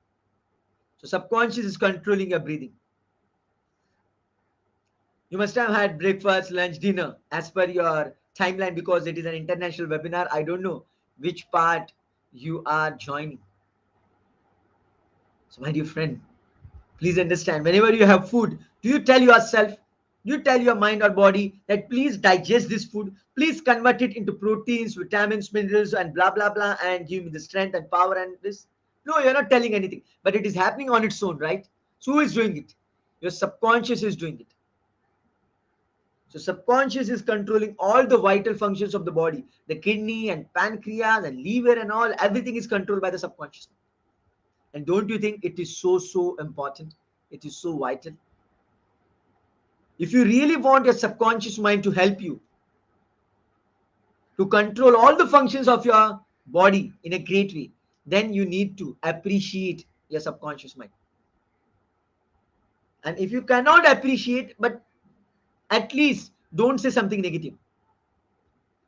So subconscious is controlling your breathing. You must have had breakfast, lunch, dinner as per your timeline, because it is an international webinar. I don't know which part you are joining. So my dear friend, please understand, whenever you have food, do you tell yourself, you tell your mind or body that please digest this food, please convert it into proteins, vitamins, minerals, and blah blah blah, and give me the strength and power and this? No, you're not telling anything, but it is happening on its own, right? So who is doing it? Your subconscious is doing it. So subconscious is controlling all the vital functions of the body. The kidney and pancreas and liver and all, everything is controlled by the subconscious. And don't you think it is so important? It is so vital. If you really want your subconscious mind to help you to control all the functions of your body in a great way, then you need to appreciate your subconscious mind. And if you cannot appreciate, but at least don't say something negative.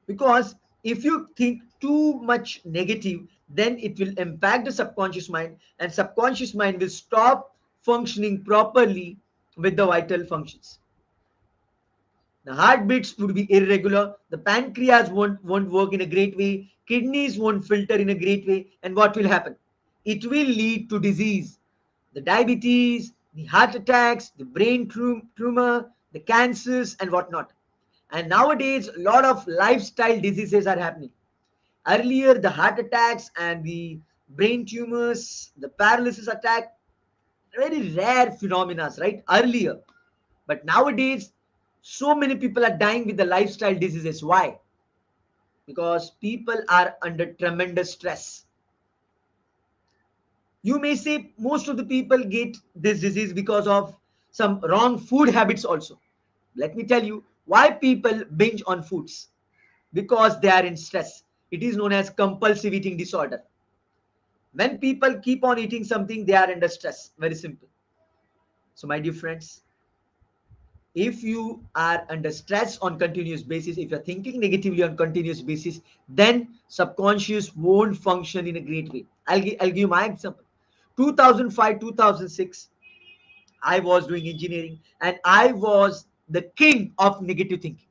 Because if you think too much negative, then it will impact the subconscious mind, and subconscious mind will stop functioning properly with the vital functions. The heartbeats would be irregular, the pancreas won't work in a great way, kidneys won't filter in a great way, and what will happen? It will lead to disease, the diabetes, the heart attacks, the brain tumor, the cancers, and whatnot. And nowadays, a lot of lifestyle diseases are happening. Earlier, the heart attacks and the brain tumors, the paralysis attack, very rare phenomena, right? Earlier. But nowadays, so many people are dying with the lifestyle diseases. Why? Because people are under tremendous stress. You may say most of the people get this disease because of some wrong food habits also. Let me tell you why people binge on foods. Because they are in stress. It is known as compulsive eating disorder. When people keep on eating something, they are under stress. Very simple. So my dear friends, if you are under stress on continuous basis, if you're thinking negatively on continuous basis, then subconscious won't function in a great way. I'll give you my example. 2005 2006, I was doing engineering, and I was the king of negative thinking.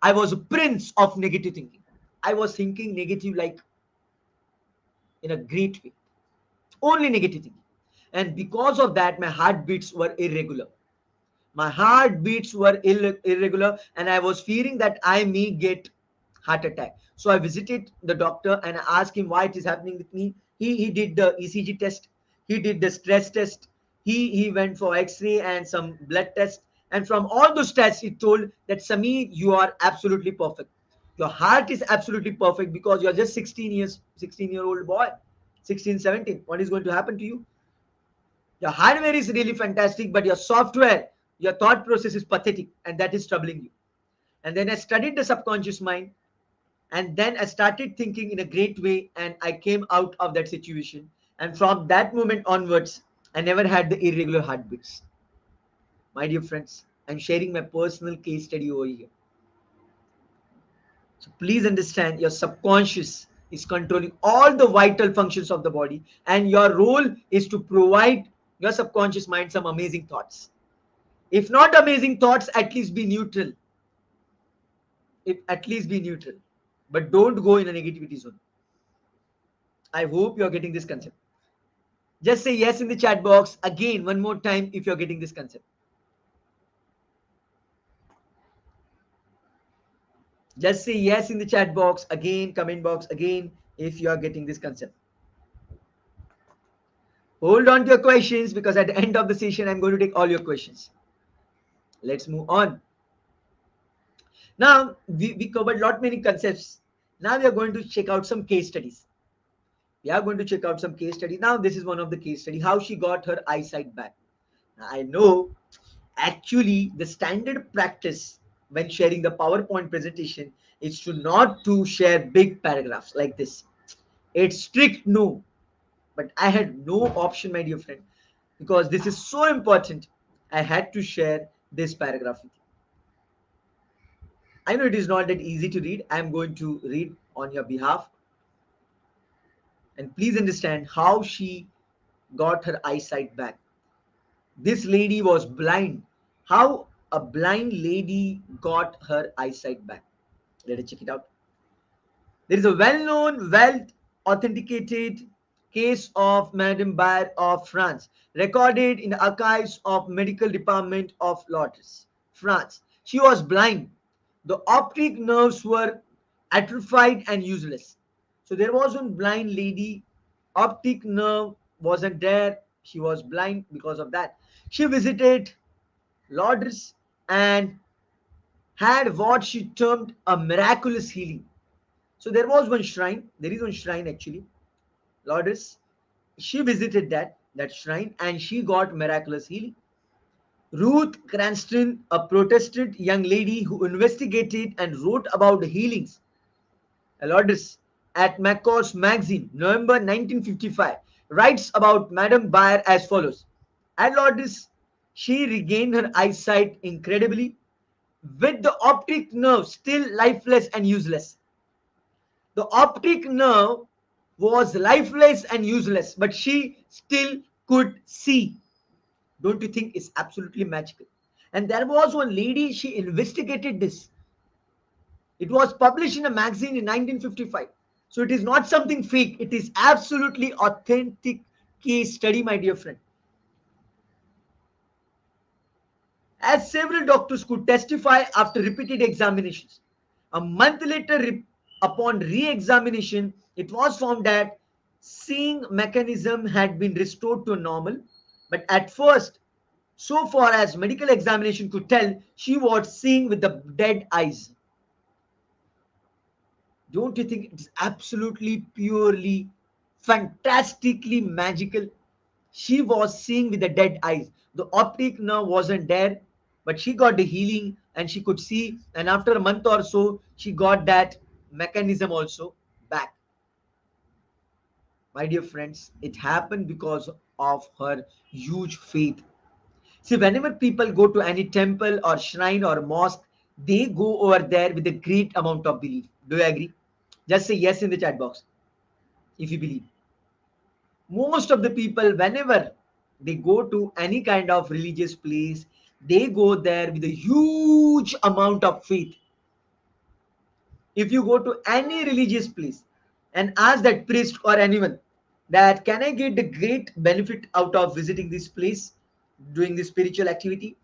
I was a prince of negative thinking. I was thinking negative like in a great way, only negative thinking. And because of that, my heartbeats were irregular. My heartbeats were irregular, and I was fearing that I may get heart attack. So I visited the doctor and I asked him why it is happening with me. He did the ECG test, he did the stress test, he went for X-ray and some blood test, and from all those tests he told that, Sami, you are absolutely perfect. Your heart is absolutely perfect because you are just 16-year-old boy, 16, 17. What is going to happen to you? Your hardware is really fantastic, but your software, your thought process is pathetic, and that is troubling you. And then I studied the subconscious mind, and then I started thinking in a great way, and I came out of that situation. And from that moment onwards, I never had the irregular heartbeats. My dear friends, I'm sharing my personal case study over here. So please understand, your subconscious is controlling all the vital functions of the body, and your role is to provide your subconscious mind some amazing thoughts. If not amazing thoughts, at least be neutral. If at least be neutral, but don't go in a negativity zone. I hope you're getting this concept. Just say yes in the chat box again one more time if you're getting this concept. Just say yes in the chat box again, comment box again, if you are getting this concept. Hold on to your questions, because at the end of the session I'm going to take all your questions. Let's move on. Now we covered lot many concepts. Now we are going to check out some case studies. We are going to check out some case study. Now this is one of the case study, how she got her eyesight back. Now, I know actually the standard practice when sharing the PowerPoint presentation is to not to share big paragraphs like this. It's strict no, but I had no option, my dear friend, because this is so important. I had to share this paragraph with you. I know it is not that easy to read. I'm going to read on your behalf, and please understand how she got her eyesight back. This lady was blind. How a blind lady got her eyesight back? Let us check it out. There is a well-known, well-authenticated case of Madame Bayer of France, recorded in the archives of Medical Department of Lourdes, France. She was blind. The optic nerves were atrophied and useless. So there was one blind lady, optic nerve wasn't there. She was blind because of that. She visited Lourdes and had what she termed a miraculous healing. So there was one shrine. There is one shrine actually, Lourdes. She visited that shrine and she got miraculous healing. Ruth Cranston, a Protestant young lady who investigated and wrote about the healings, Lourdes, at McCall's magazine, November 1955, writes about Madame Bayer as follows: At Lourdes, she regained her eyesight incredibly, with the optic nerve still lifeless and useless. The optic nerve was lifeless and useless, but she still could see. Don't you think it's absolutely magical? And there was one lady, she investigated this. It was published in a magazine in 1955. So it is not something fake, it is absolutely authentic case study, my dear friend. As several doctors could testify after repeated examinations. A month later, upon re examination, it was found that seeing mechanism had been restored to normal, but at first, so far as medical examination could tell, she was seeing with the dead eyes. Don't you think it's absolutely purely fantastically magical? She was seeing with the dead eyes. The optic nerve wasn't there, but she got the healing and she could see. And after a month or so, she got that mechanism also back. My dear friends, it happened because of her huge faith. See, whenever people go to any temple or shrine or mosque, they go over there with a great amount of belief. Do you agree? Just say yes in the chat box if you believe. Most of the people, whenever they go to any kind of religious place, they go there with a huge amount of faith. If you go to any religious place and ask that priest or anyone that can I get the great benefit out of visiting this place, doing this spiritual activity,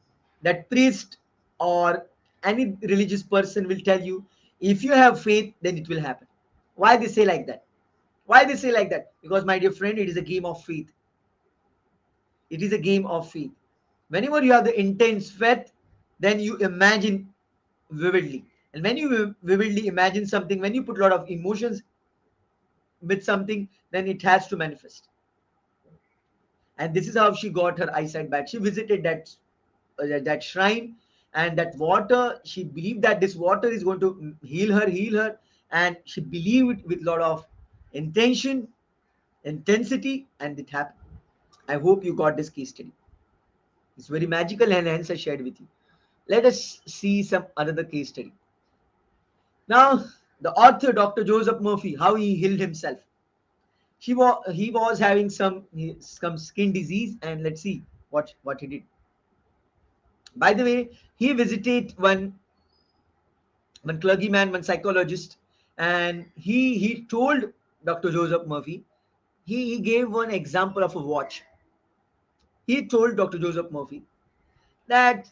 that priest or any religious person will tell you, if you have faith then it will happen. Why they say like that? Why they say like that? Because, my dear friend, it is a game of faith. It is a game of faith. Whenever you have the intense faith, then you imagine vividly. And when you vividly imagine something, when you put a lot of emotions with something, then it has to manifest. And this is how she got her eyesight back. She visited that shrine, and that water. She believed that this water is going to heal her, and she believed with a lot of intention, intensity, and it happened. I hope you got this case study. It's very magical, and hence I shared with you. Let us see some another case study. Now, the author, Dr. Joseph Murphy, how he healed himself. He was having some skin disease, and let's see what he did. By the way, he visited one clergyman, one psychologist, and he told Dr. Joseph Murphy, he gave one example of a watch. He told Dr. Joseph Murphy that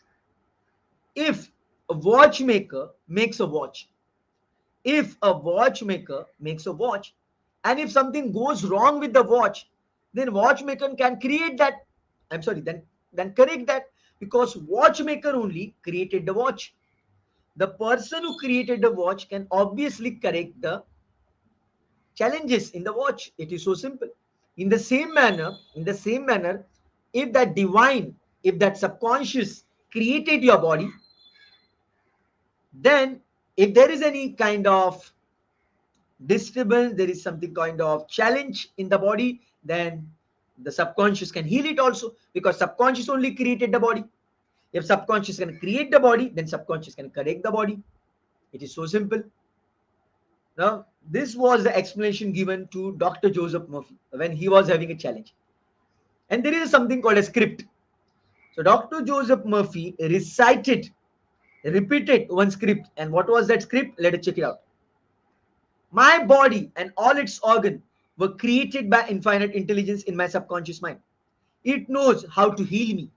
if a watchmaker makes a watch, if a watchmaker makes a watch, and if something goes wrong with the watch, then watchmaker can create that. I'm sorry, then correct that, because watchmaker only created the watch. The person who created the watch can obviously correct the challenges in the watch. It is so simple. In the same manner, if that divine, if that subconscious created your body, then If there is any kind of disturbance, there is something kind of challenge in the body, then the subconscious can heal it also, because subconscious only created the body. If subconscious can create the body, then subconscious can correct the body. It is so simple. Now, this was the explanation given to Dr. Joseph Murphy when he was having a challenge. And there is something called a script. So Dr. Joseph Murphy repeated one script. And what was that script? Let us check it out. My body and all its organs were created by infinite intelligence in my subconscious mind. It knows how to heal me.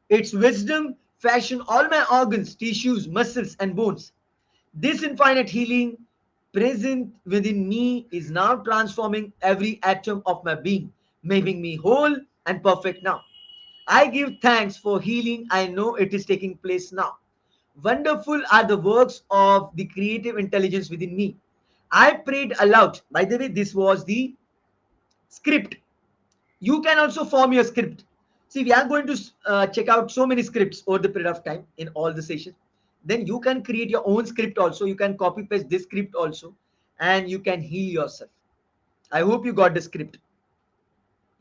Its wisdom fashioned all my organs, tissues, muscles, and bones. This infinite healing present within me is now transforming every atom of my being, making me whole and perfect now. I give thanks for healing. I know it is taking place now. Wonderful are the works of the creative intelligence within me. I prayed aloud. By the way, this was the script. You can also form your script. See, we are going to check out so many scripts over the period of time in all the sessions. Then you can create your own script also. You can copy paste this script also, and you can heal yourself. I hope you got the script.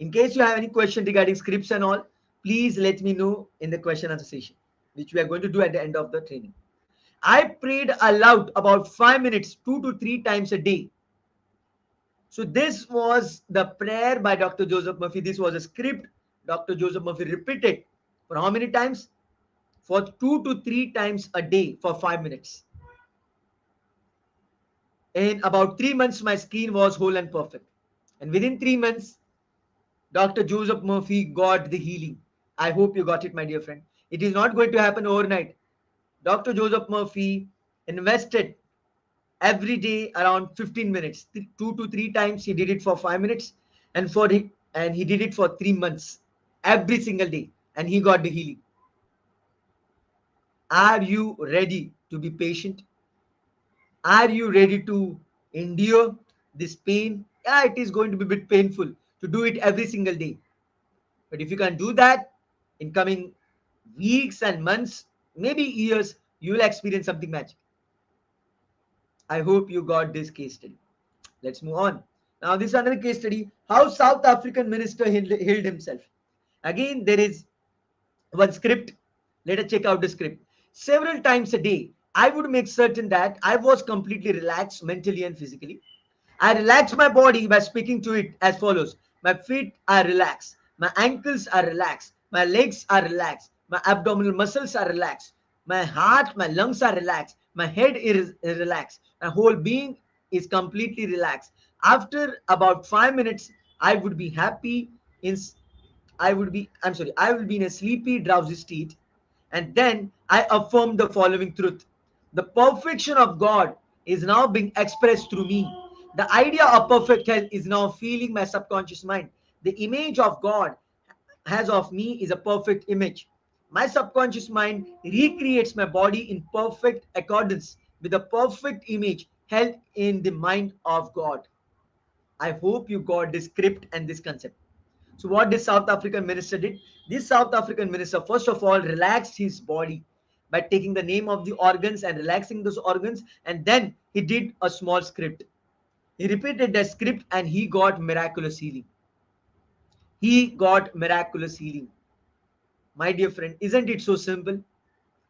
In case you have any question regarding scripts and all, please let me know in the question answer session, which we are going to do at the end of the training. I prayed aloud about 5 minutes, 2 to 3 times a day. So this was the prayer by Dr. Joseph Murphy. This was a script Dr. Joseph Murphy repeated for how many times? For 2 to 3 times a day for 5 minutes. In about 3 months, my skin was whole and perfect. And within 3 months, Dr. Joseph Murphy got the healing. I hope you got it, my dear friend. It is not going to happen overnight. Dr. Joseph Murphy invested every day around 15 minutes, 2 to 3 times. He did it for 5 minutes, and he did it for 3 months, every single day, and he got the healing. Are you ready to be patient? Are you ready to endure this pain? Yeah, it is going to be a bit painful to do it every single day. But if you can do that in coming weeks and months, maybe years, you will experience something magic. I hope you got this case study. Let's move on. Now, this is another case study. How South African minister healed himself. Again, there is one script. Let us check out the script. Several times a day, I would make certain that I was completely relaxed mentally and physically. I relax my body by speaking to it as follows. My feet are relaxed. My ankles are relaxed. My legs are relaxed. My abdominal muscles are relaxed. My heart, my lungs are relaxed. My head is relaxed. My whole being is completely relaxed. After about 5 minutes, I would be happy in I will be in a sleepy, drowsy state. And then I affirm the following truth. The perfection of God is now being expressed through me. The idea of perfect health is now feeling my subconscious mind. The image of God has of me is a perfect image. My subconscious mind recreates my body in perfect accordance with the perfect image held in the mind of God. I hope you got this script and this concept. So what this South African minister did? This South African minister, first of all, relaxed his body by taking the name of the organs and relaxing those organs. And then he did a small script. He repeated that script and he got miraculous healing. He got miraculous healing. My dear friend, isn't it so simple?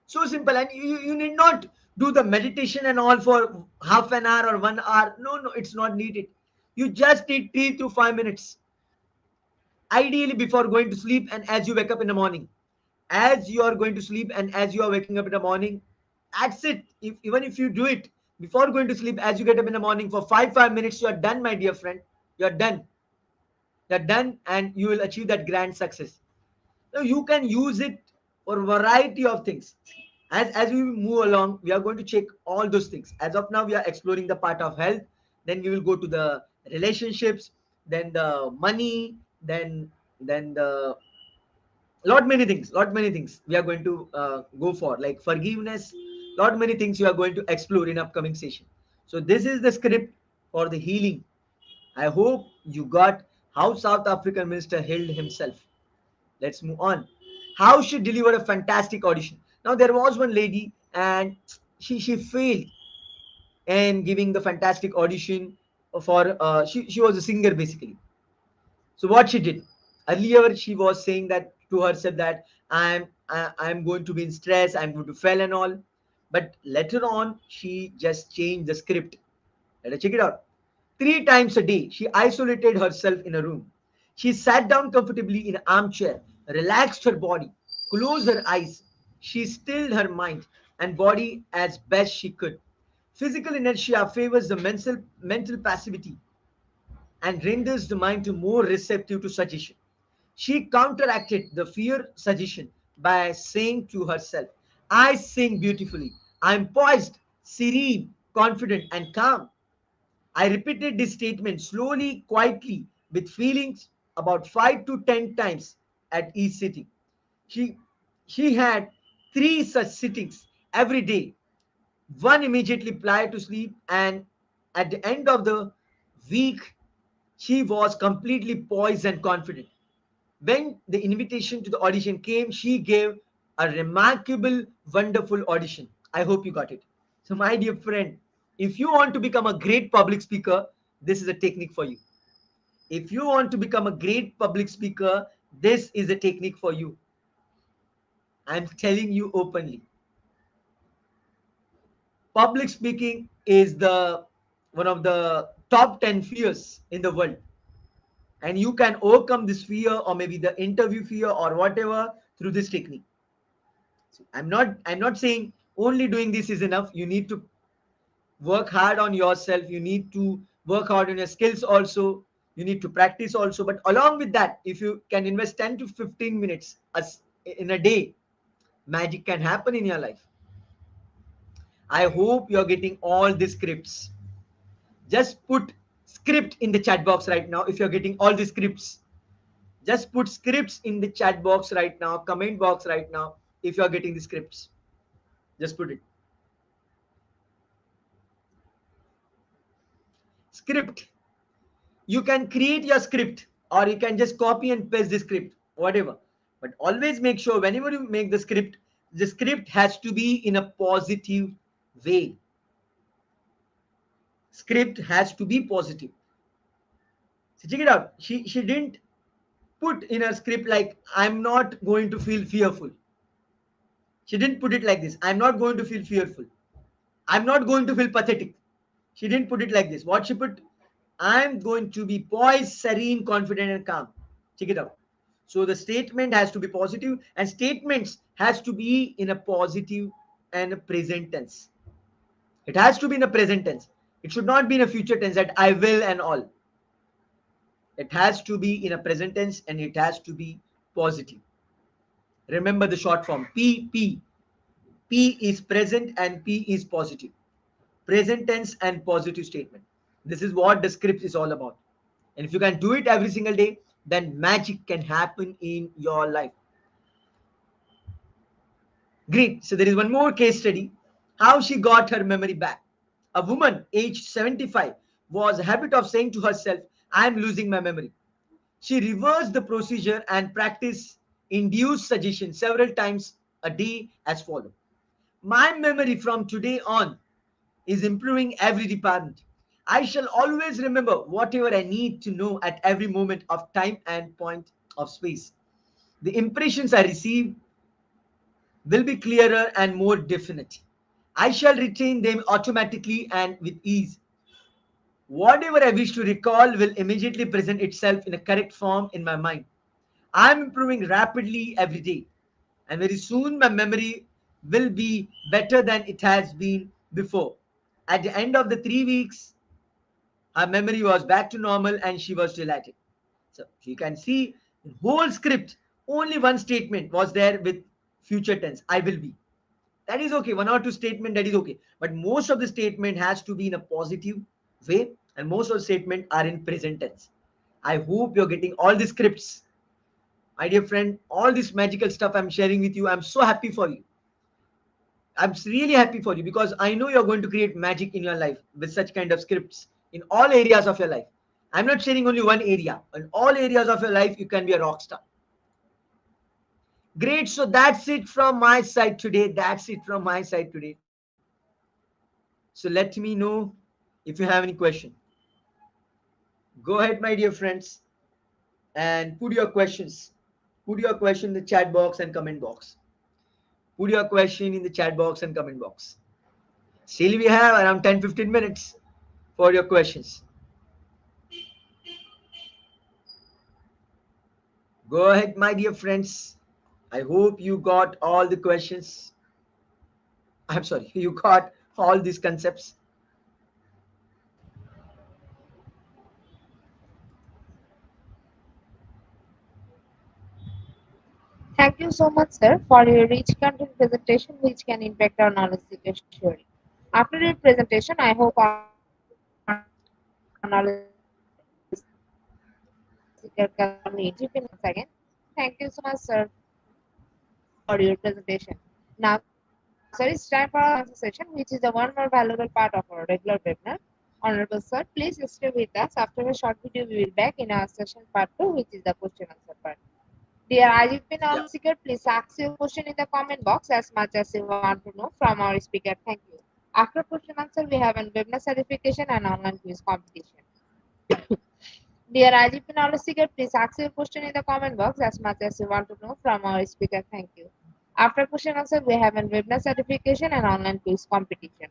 So simple. And you need not do the meditation and all for half an hour or 1 hour. No, no, it's not needed. You just need 3 to 5 minutes. Ideally, before going to sleep and as you wake up in the morning. As you are going to sleep and as you are waking up in the morning, that's it. Even if you do it before going to sleep, as you get up in the morning for 5 minutes, you are done, my dear friend. You are done. You're done, and you will achieve that grand success. So you can use it for a variety of things. As we move along, we are going to check all those things. As of now, we are exploring the part of health. Then we will go to the relationships, then the money, then the lot many things we are going to go for, like forgiveness. Lot many things you are going to explore in upcoming session. So this is the script for the healing. I hope you got how South African minister healed himself. Let's move on. How she delivered a fantastic audition. Now there was one lady and she failed and giving the fantastic audition for she was a singer basically. So what she did earlier, she was saying that to herself that I'm going to be in stress, I'm going to fail and all. But later on, she just changed the script. Let us check it out. 3 times a day, she isolated herself in a room. She sat down comfortably in an armchair, relaxed her body, closed her eyes. She stilled her mind and body as best she could. Physical inertia favors the mental passivity and renders the mind to more receptive to suggestion. She counteracted the fear suggestion by saying to herself, I sing beautifully. I'm poised, serene, confident, and calm. I repeated this statement slowly, quietly, with feelings about 5 to 10 times at each sitting. She, she had 3 such sittings every day, one immediately prior to sleep, and at the end of the week, she was completely poised and confident. When the invitation to the audition came, she gave a remarkable, wonderful audition. I hope you got it. So, my dear friend, if you want to become a great public speaker, this is a technique for you. If you want to become a great public speaker, this is a technique for you. I'm telling you openly. Public speaking is the one of the top 10 fears in the world, and you can overcome this fear or maybe the interview fear or whatever through this technique. So I'm not saying only doing this is enough. You need to work hard on yourself. You need to work hard on your skills also. You need to practice also. But along with that, if you can invest 10 to 15 minutes in a day, magic can happen in your life. I hope you're getting all the scripts. Just put script in the chat box right now if you're getting all the scripts. Just put scripts in the chat box right now, comment box right now if you're getting the scripts. Just put it. Script. You can create your script or you can just copy and paste the script, whatever. But always make sure whenever you make the script has to be in a positive way. Script has to be positive. So check it out. She didn't put in her script like I'm not going to feel fearful. She didn't put it like this. I'm not going to feel fearful. I'm not going to feel pathetic. She didn't put it like this. What she put, I'm going to be poised, serene, confident, and calm. Check it out. So the statement has to be positive, and statements has to be in a positive and a present tense. It has to be in a present tense. It should not be in a future tense that I will and all. It has to be in a present tense and it has to be positive. Remember the short form P P. P is present and P is positive. Present tense and positive statement. This is what the script is all about. And if you can do it every single day, then magic can happen in your life. Great. So there is one more case study. How she got her memory back. A woman aged 75 was a habit of saying to herself, I am losing my memory. She reversed the procedure and practiced induced suggestion several times a day as follows. My memory from today on is improving every department. I shall always remember whatever I need to know at every moment of time and point of space. The impressions I receive will be clearer and more definite. I shall retain them automatically and with ease. Whatever I wish to recall will immediately present itself in a correct form in my mind. I am improving rapidly every day, and very soon my memory will be better than it has been before. At the end of the 3 weeks, her memory was back to normal and she was delighted. So you can see the whole script, only one statement was there with future tense, I will be. That is okay. One or two statement, that is okay. But most of the statement has to be in a positive way, and most of the statement are in present tense. I hope you're getting all the scripts. My dear friend, all this magical stuff I'm sharing with you, I'm so happy for you. I'm really happy for you because I know you're going to create magic in your life with such kind of scripts in all areas of your life. I'm not sharing only one area. In all areas of your life, you can be a rock star. Great. So that's it from my side today. That's it from my side today. So let me know if you have any question. Go ahead, my dear friends, and put your questions. Put your question in the chat box and comment box. Put your question in the chat box and comment box. Still, we have around 10-15 minutes for your questions. Go ahead, my dear friends. I hope you got all the questions. I'm sorry, you got all these concepts. Thank you so much, sir, for your rich content presentation, which can impact our knowledge seeker surely. After your presentation, I hope our knowledge seeker can learn IGP knowledge again. Thank you so much, sir, for your presentation. Now, sir, it's time for our answer session, which is the one more valuable part of our regular webinar. Honorable sir, please stay with us. After a short video, we will back in our session part 2, which is the question answer part. Dear IGP Yeah. knowledge seeker, please ask your question in the comment box as much as you want to know from our speaker. Thank you. After question answer, we have a webinar certification and online quiz competition. Dear IGP knowledge seeker, please ask your question in the comment box as much as you want to know from our speaker. Thank you. After question answer, we have a webinar certification and online quiz competition.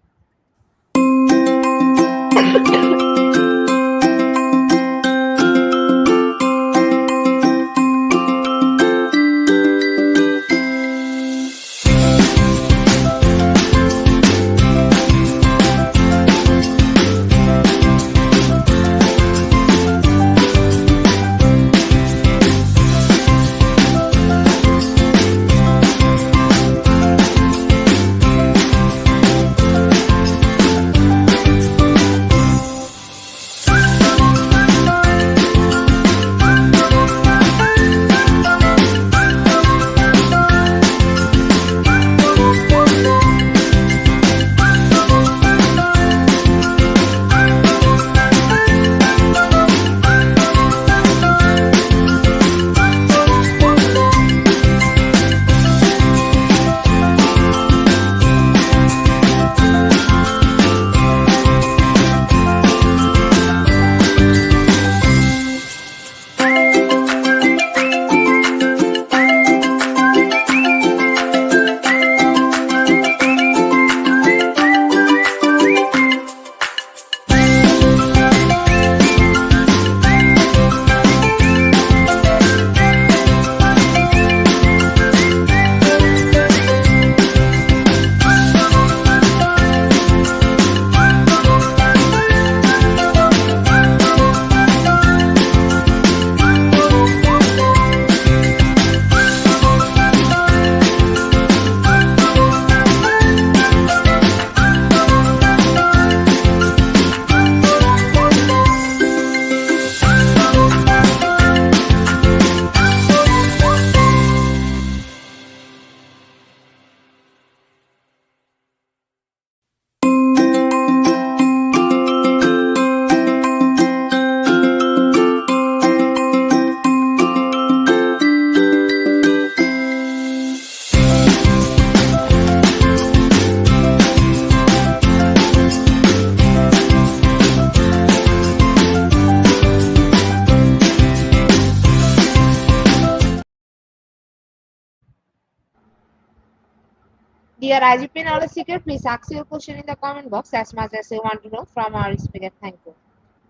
Dear IGP knowledge seeker, please ask your question in the comment box as much as you want to know from our speaker. Thank you.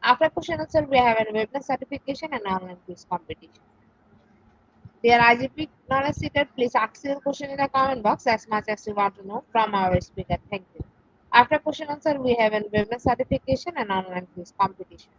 After question answer, we have a webinar certification and online quiz competition. Dear IGP knowledge seeker, please ask your question in the comment box as much as you want to know from our speaker. Thank you. After question answer, we have a webinar certification and online quiz competition.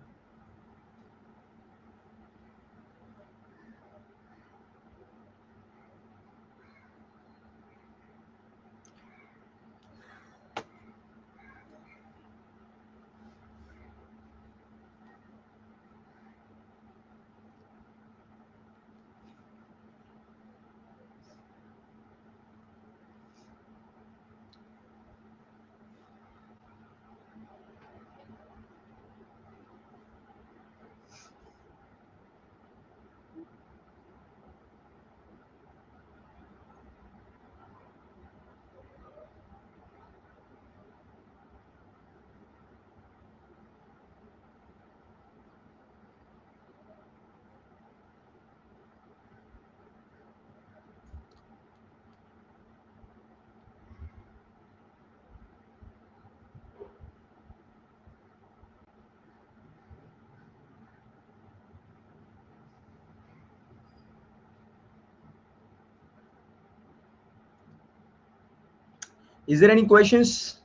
Is there any questions?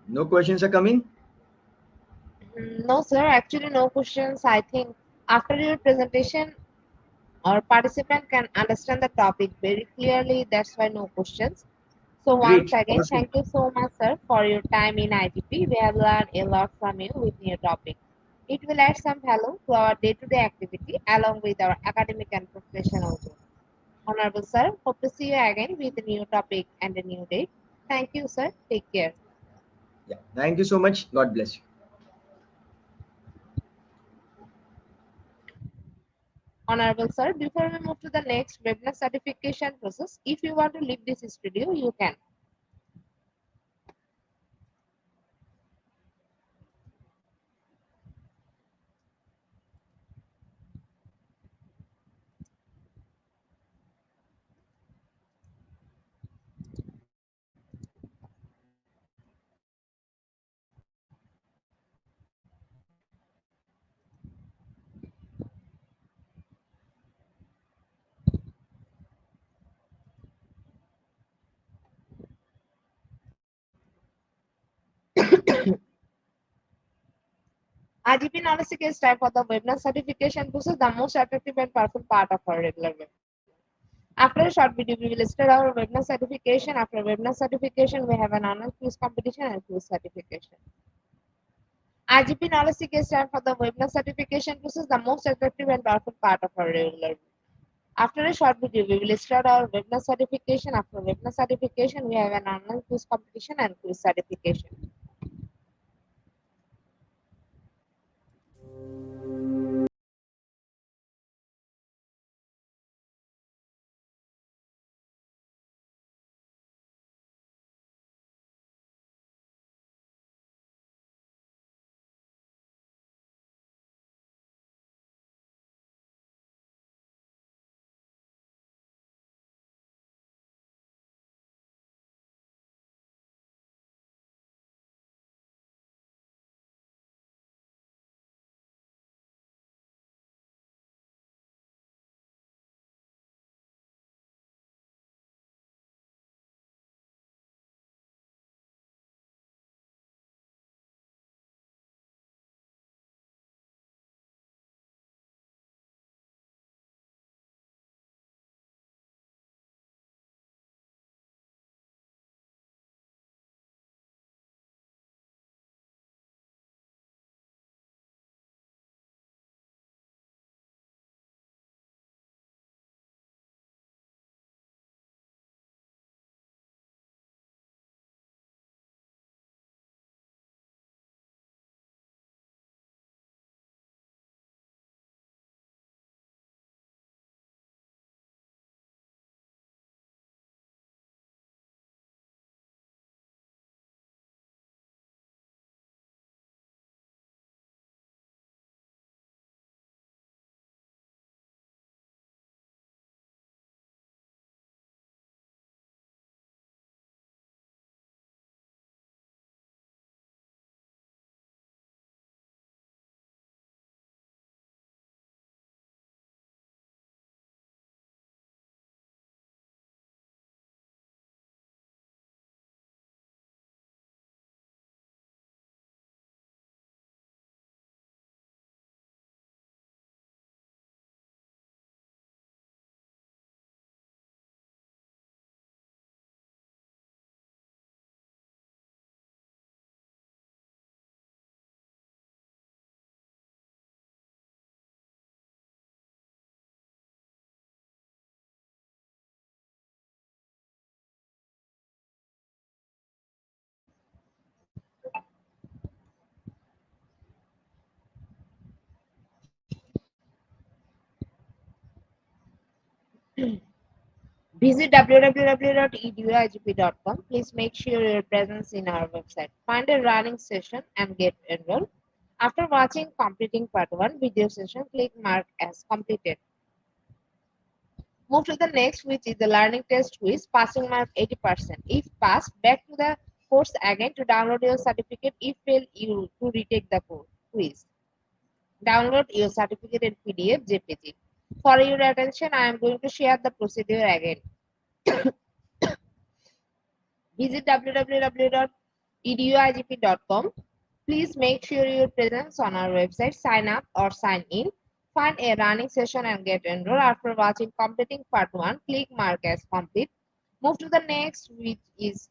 No questions are coming. No, sir. Actually, no questions. I think after your presentation, our participant can understand the topic very clearly. That's why no questions. So once Great, again, awesome. thank you so much, sir, for your time in IGP. We have learned a lot from you with new topic. It will add some value to our day-to-day activity along with our academic and professional growth. Honorable sir, hope to see you again with a new topic and a new date. Thank you, sir. Take care. Yeah, thank you so much. God bless you. Honorable sir, before we move to the next webinar certification process, if you want to leave this studio, you can. IGP Knowledge is time for the webinar certification process, the most attractive and powerful part of our regular webinar. After a short video, we will start our webinar certification. After webinar certification, we have an online quiz competition and quiz certification. IGP Knowledge is time for the webinar certification process, the most attractive and powerful part of our regular. After a short video, we will start our webinar certification. After webinar certification, we have an online quiz competition and quiz certification. Visit www.eduigp.com. Please make sure your presence in our website. Find a running session and get enrolled. After watching completing part 1 video session, click mark as completed. Move to the next, which is the learning test quiz, passing mark 80%. If passed, back to the course again to download your certificate. If failed, you to retake the quiz. Download your certificate in PDF JPG. For your attention, I am going to share the procedure again. Visit www.eduigp.com. Please make sure your presence on our website, sign up or sign in. Find a running session and get enrolled. After watching completing part 1, click mark as complete. Move to the next, which is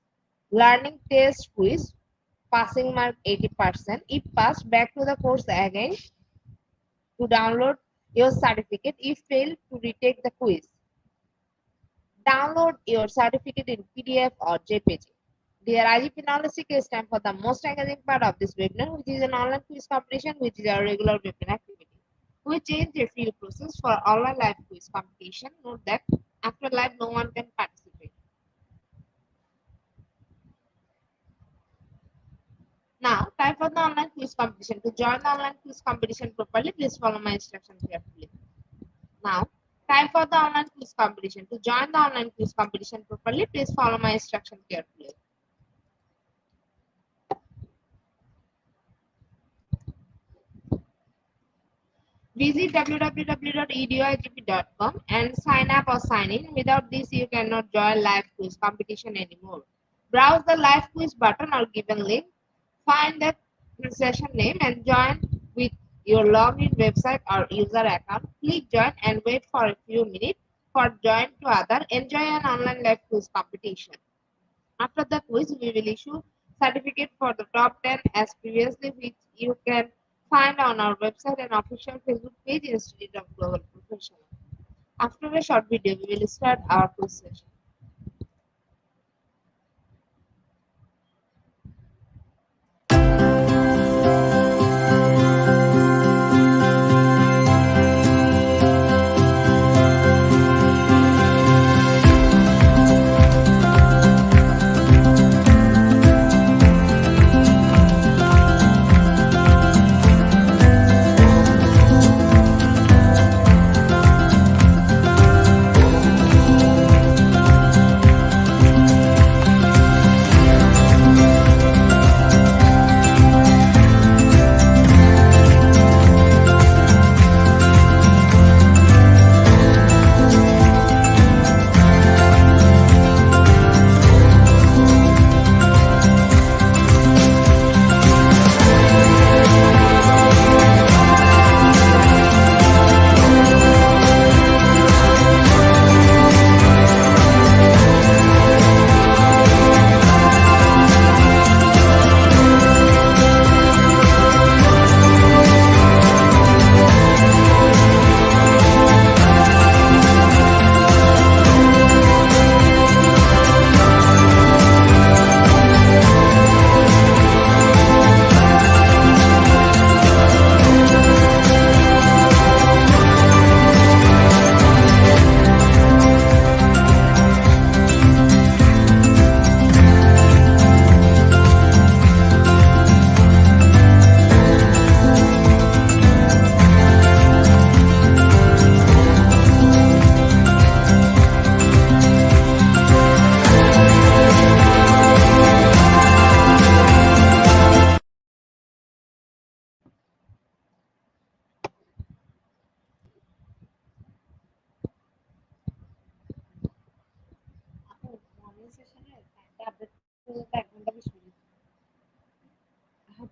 learning test quiz. Passing mark 80%. If passed, back to the course again to download your certificate. If failed, to retake the quiz. Download your certificate in PDF or JPG. Dear IGP Knowledge Seeker, it's time for the most engaging part of this webinar, which is an online quiz competition, which is our regular webinar activity. We change a few process for online live quiz competition. Note that after live, no one can participate. Now, time for the online quiz competition. To join the online quiz competition properly, please follow my instructions carefully. Now, time for the online quiz competition. To join the online quiz competition properly, please follow my instructions carefully. Visit www.eduigp.com and sign up or sign in. Without this, you cannot join live quiz competition anymore. Browse the live quiz button or given link. Find the session name and join with your login website or user account. Click join and wait for a few minutes for join to other. Enjoy an online live quiz competition. After the quiz, we will issue certificate for the top 10 as previously, which you can find on our website and official Facebook page, Institute of Global Professional. After a short video, we will start our quiz session.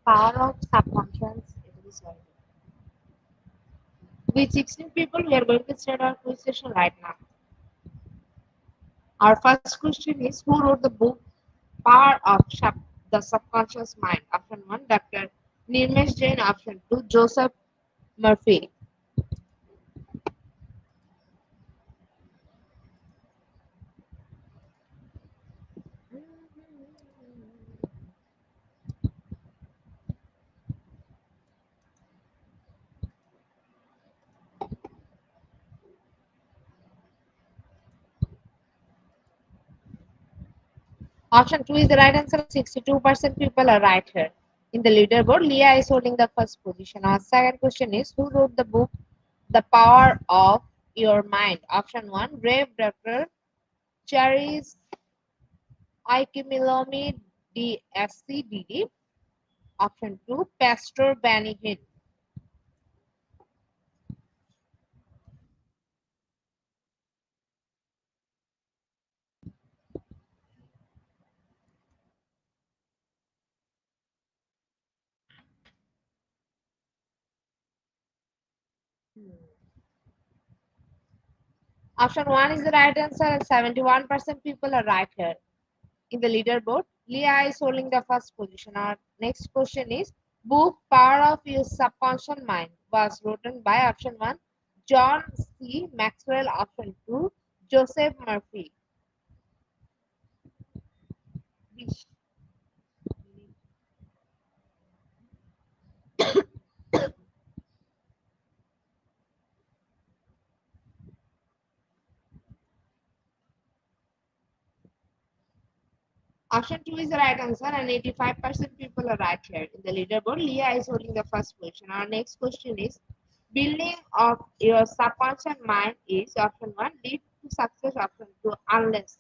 Power of subconscious disorder. With 16 people, we are going to start our quiz session right now. Our first question is, who wrote the book Power of the Subconscious Mind? Option 1, Dr. Nirmesh Jain. Option 2, Joseph Murphy. Option 2 is the right answer. 62% people are right here. In the leaderboard, Leah is holding the first position. Our second question is, who wrote the book The Power of Your Mind? Option 1, Rev. Dr. Charis Aikimilomi DSCDD. Option 2, Pastor Benny Hinn. Option 1 is the right answer. 71% people are right here. In the leaderboard, Leah is holding the first position. Our next question is book Power of Your Subconscious Mind was written by option 1 John C. Maxwell, option 2 Joseph Murphy. Option 2 is the right answer, and 85% people are right here. In the leaderboard, Leah is holding the first position. Our next question is building of your subconscious mind is option 1 lead to success, option 2 unless.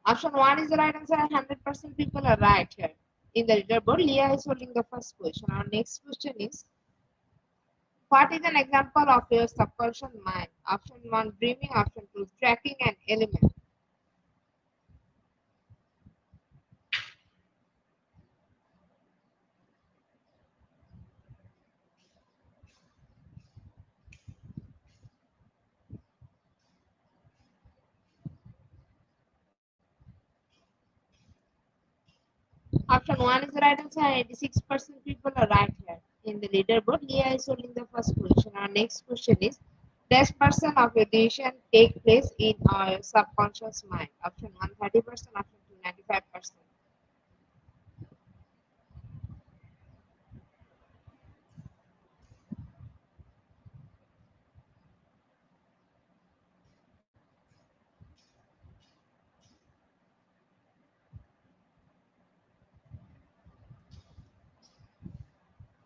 Option 1 is the right answer, and 100% people are right here. In the leaderboard, Leah is holding the first position. Our next question is what is an example of your subconscious mind? Option 1 dreaming, option 2 tracking an element. Option 1 is the right answer, and 86% people are right here. In the leaderboard, Leah is holding the first position. Our next question is does percent of your decision take place in our subconscious mind? Option 1 30%, option 2 95%.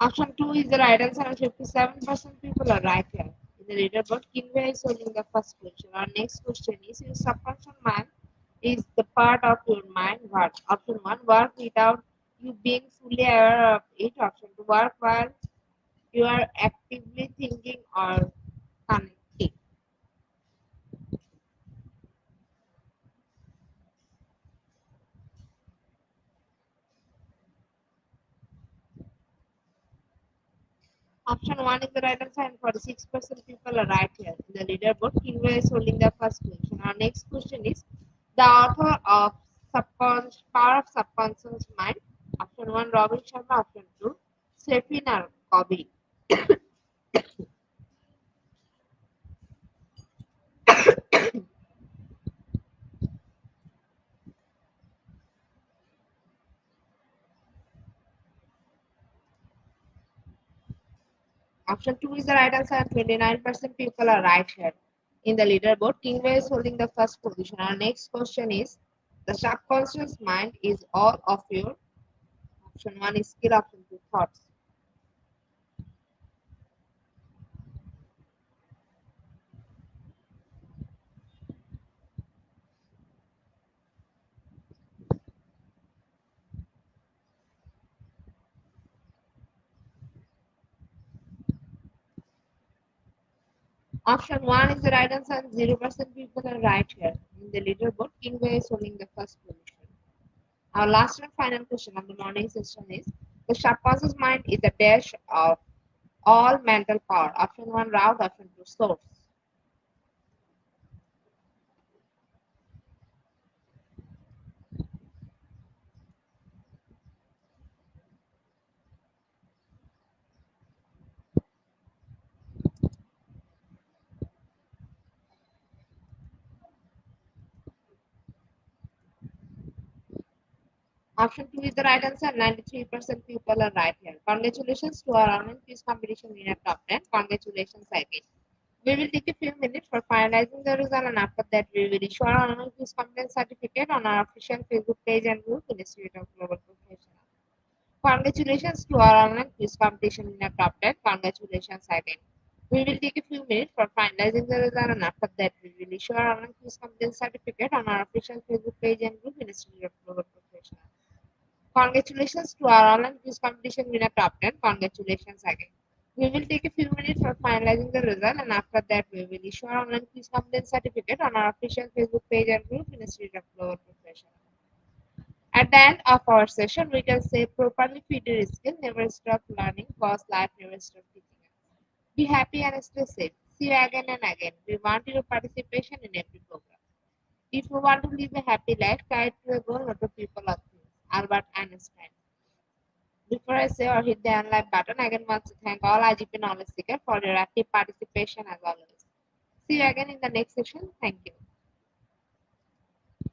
Option 2 is the right answer, and 57% people are right here. In the leaderboard, Kinway is holding the first position. Our next question is your subconscious mind is the part of your mind what? Option 1 work without you being fully aware of it. Option 2 work while you are actively thinking or connecting. Option 1 is the right answer, and 46% people are right here. In the leaderboard, Kinway is holding the first position. Our next question is the author of Power of Subconscious Mind. Option 1 Robin Sharma, option 2 Stephen Covey. Option 2 is the right answer, and 29% people are right here. In the leaderboard, Kingway is holding the first position. Our next question is the subconscious mind is all of your option 1 is skill, option 2 thoughts. Option 1 is the right answer, and 0% people are right here. In the leaderboard, Kingway is holding the first position. Our last and final question of the morning session is the subconscious mind is the dash of all mental power. Option 1 route, option 2 source. Option 2 is the right answer. 93% people are right here. Congratulations to our online quiz competition winner top 10. Congratulations again. We will take a few minutes for finalizing the result, and after that we will issue our online quiz competence certificate on our official Facebook page and group in the Institute of Global Professional. Congratulations to our online quiz competition winner top 10. Congratulations again. We will take a few minutes for finalizing the result, and after that we will issue our online quiz competence certificate on our official Facebook page and group in the Institute of Global Professional. Congratulations to our online quiz competition winner top 10. Congratulations again. We will take a few minutes for finalizing the result, and after that we will issue our online quiz competence certificate on our official Facebook page and group in the Institute of Global Profession. At the end of our session, we can say properly feed your skill, never stop learning, cause life never stop teaching us. Be happy and stay safe. See you again and again. We want your participation in every program. If you want to live a happy life, try to a goal, not to people or things. Albert Einstein. Before I say or hit the unlike button, I again want to thank all IGP knowledge seekers for your active participation as always. See you again in the next session. Thank you.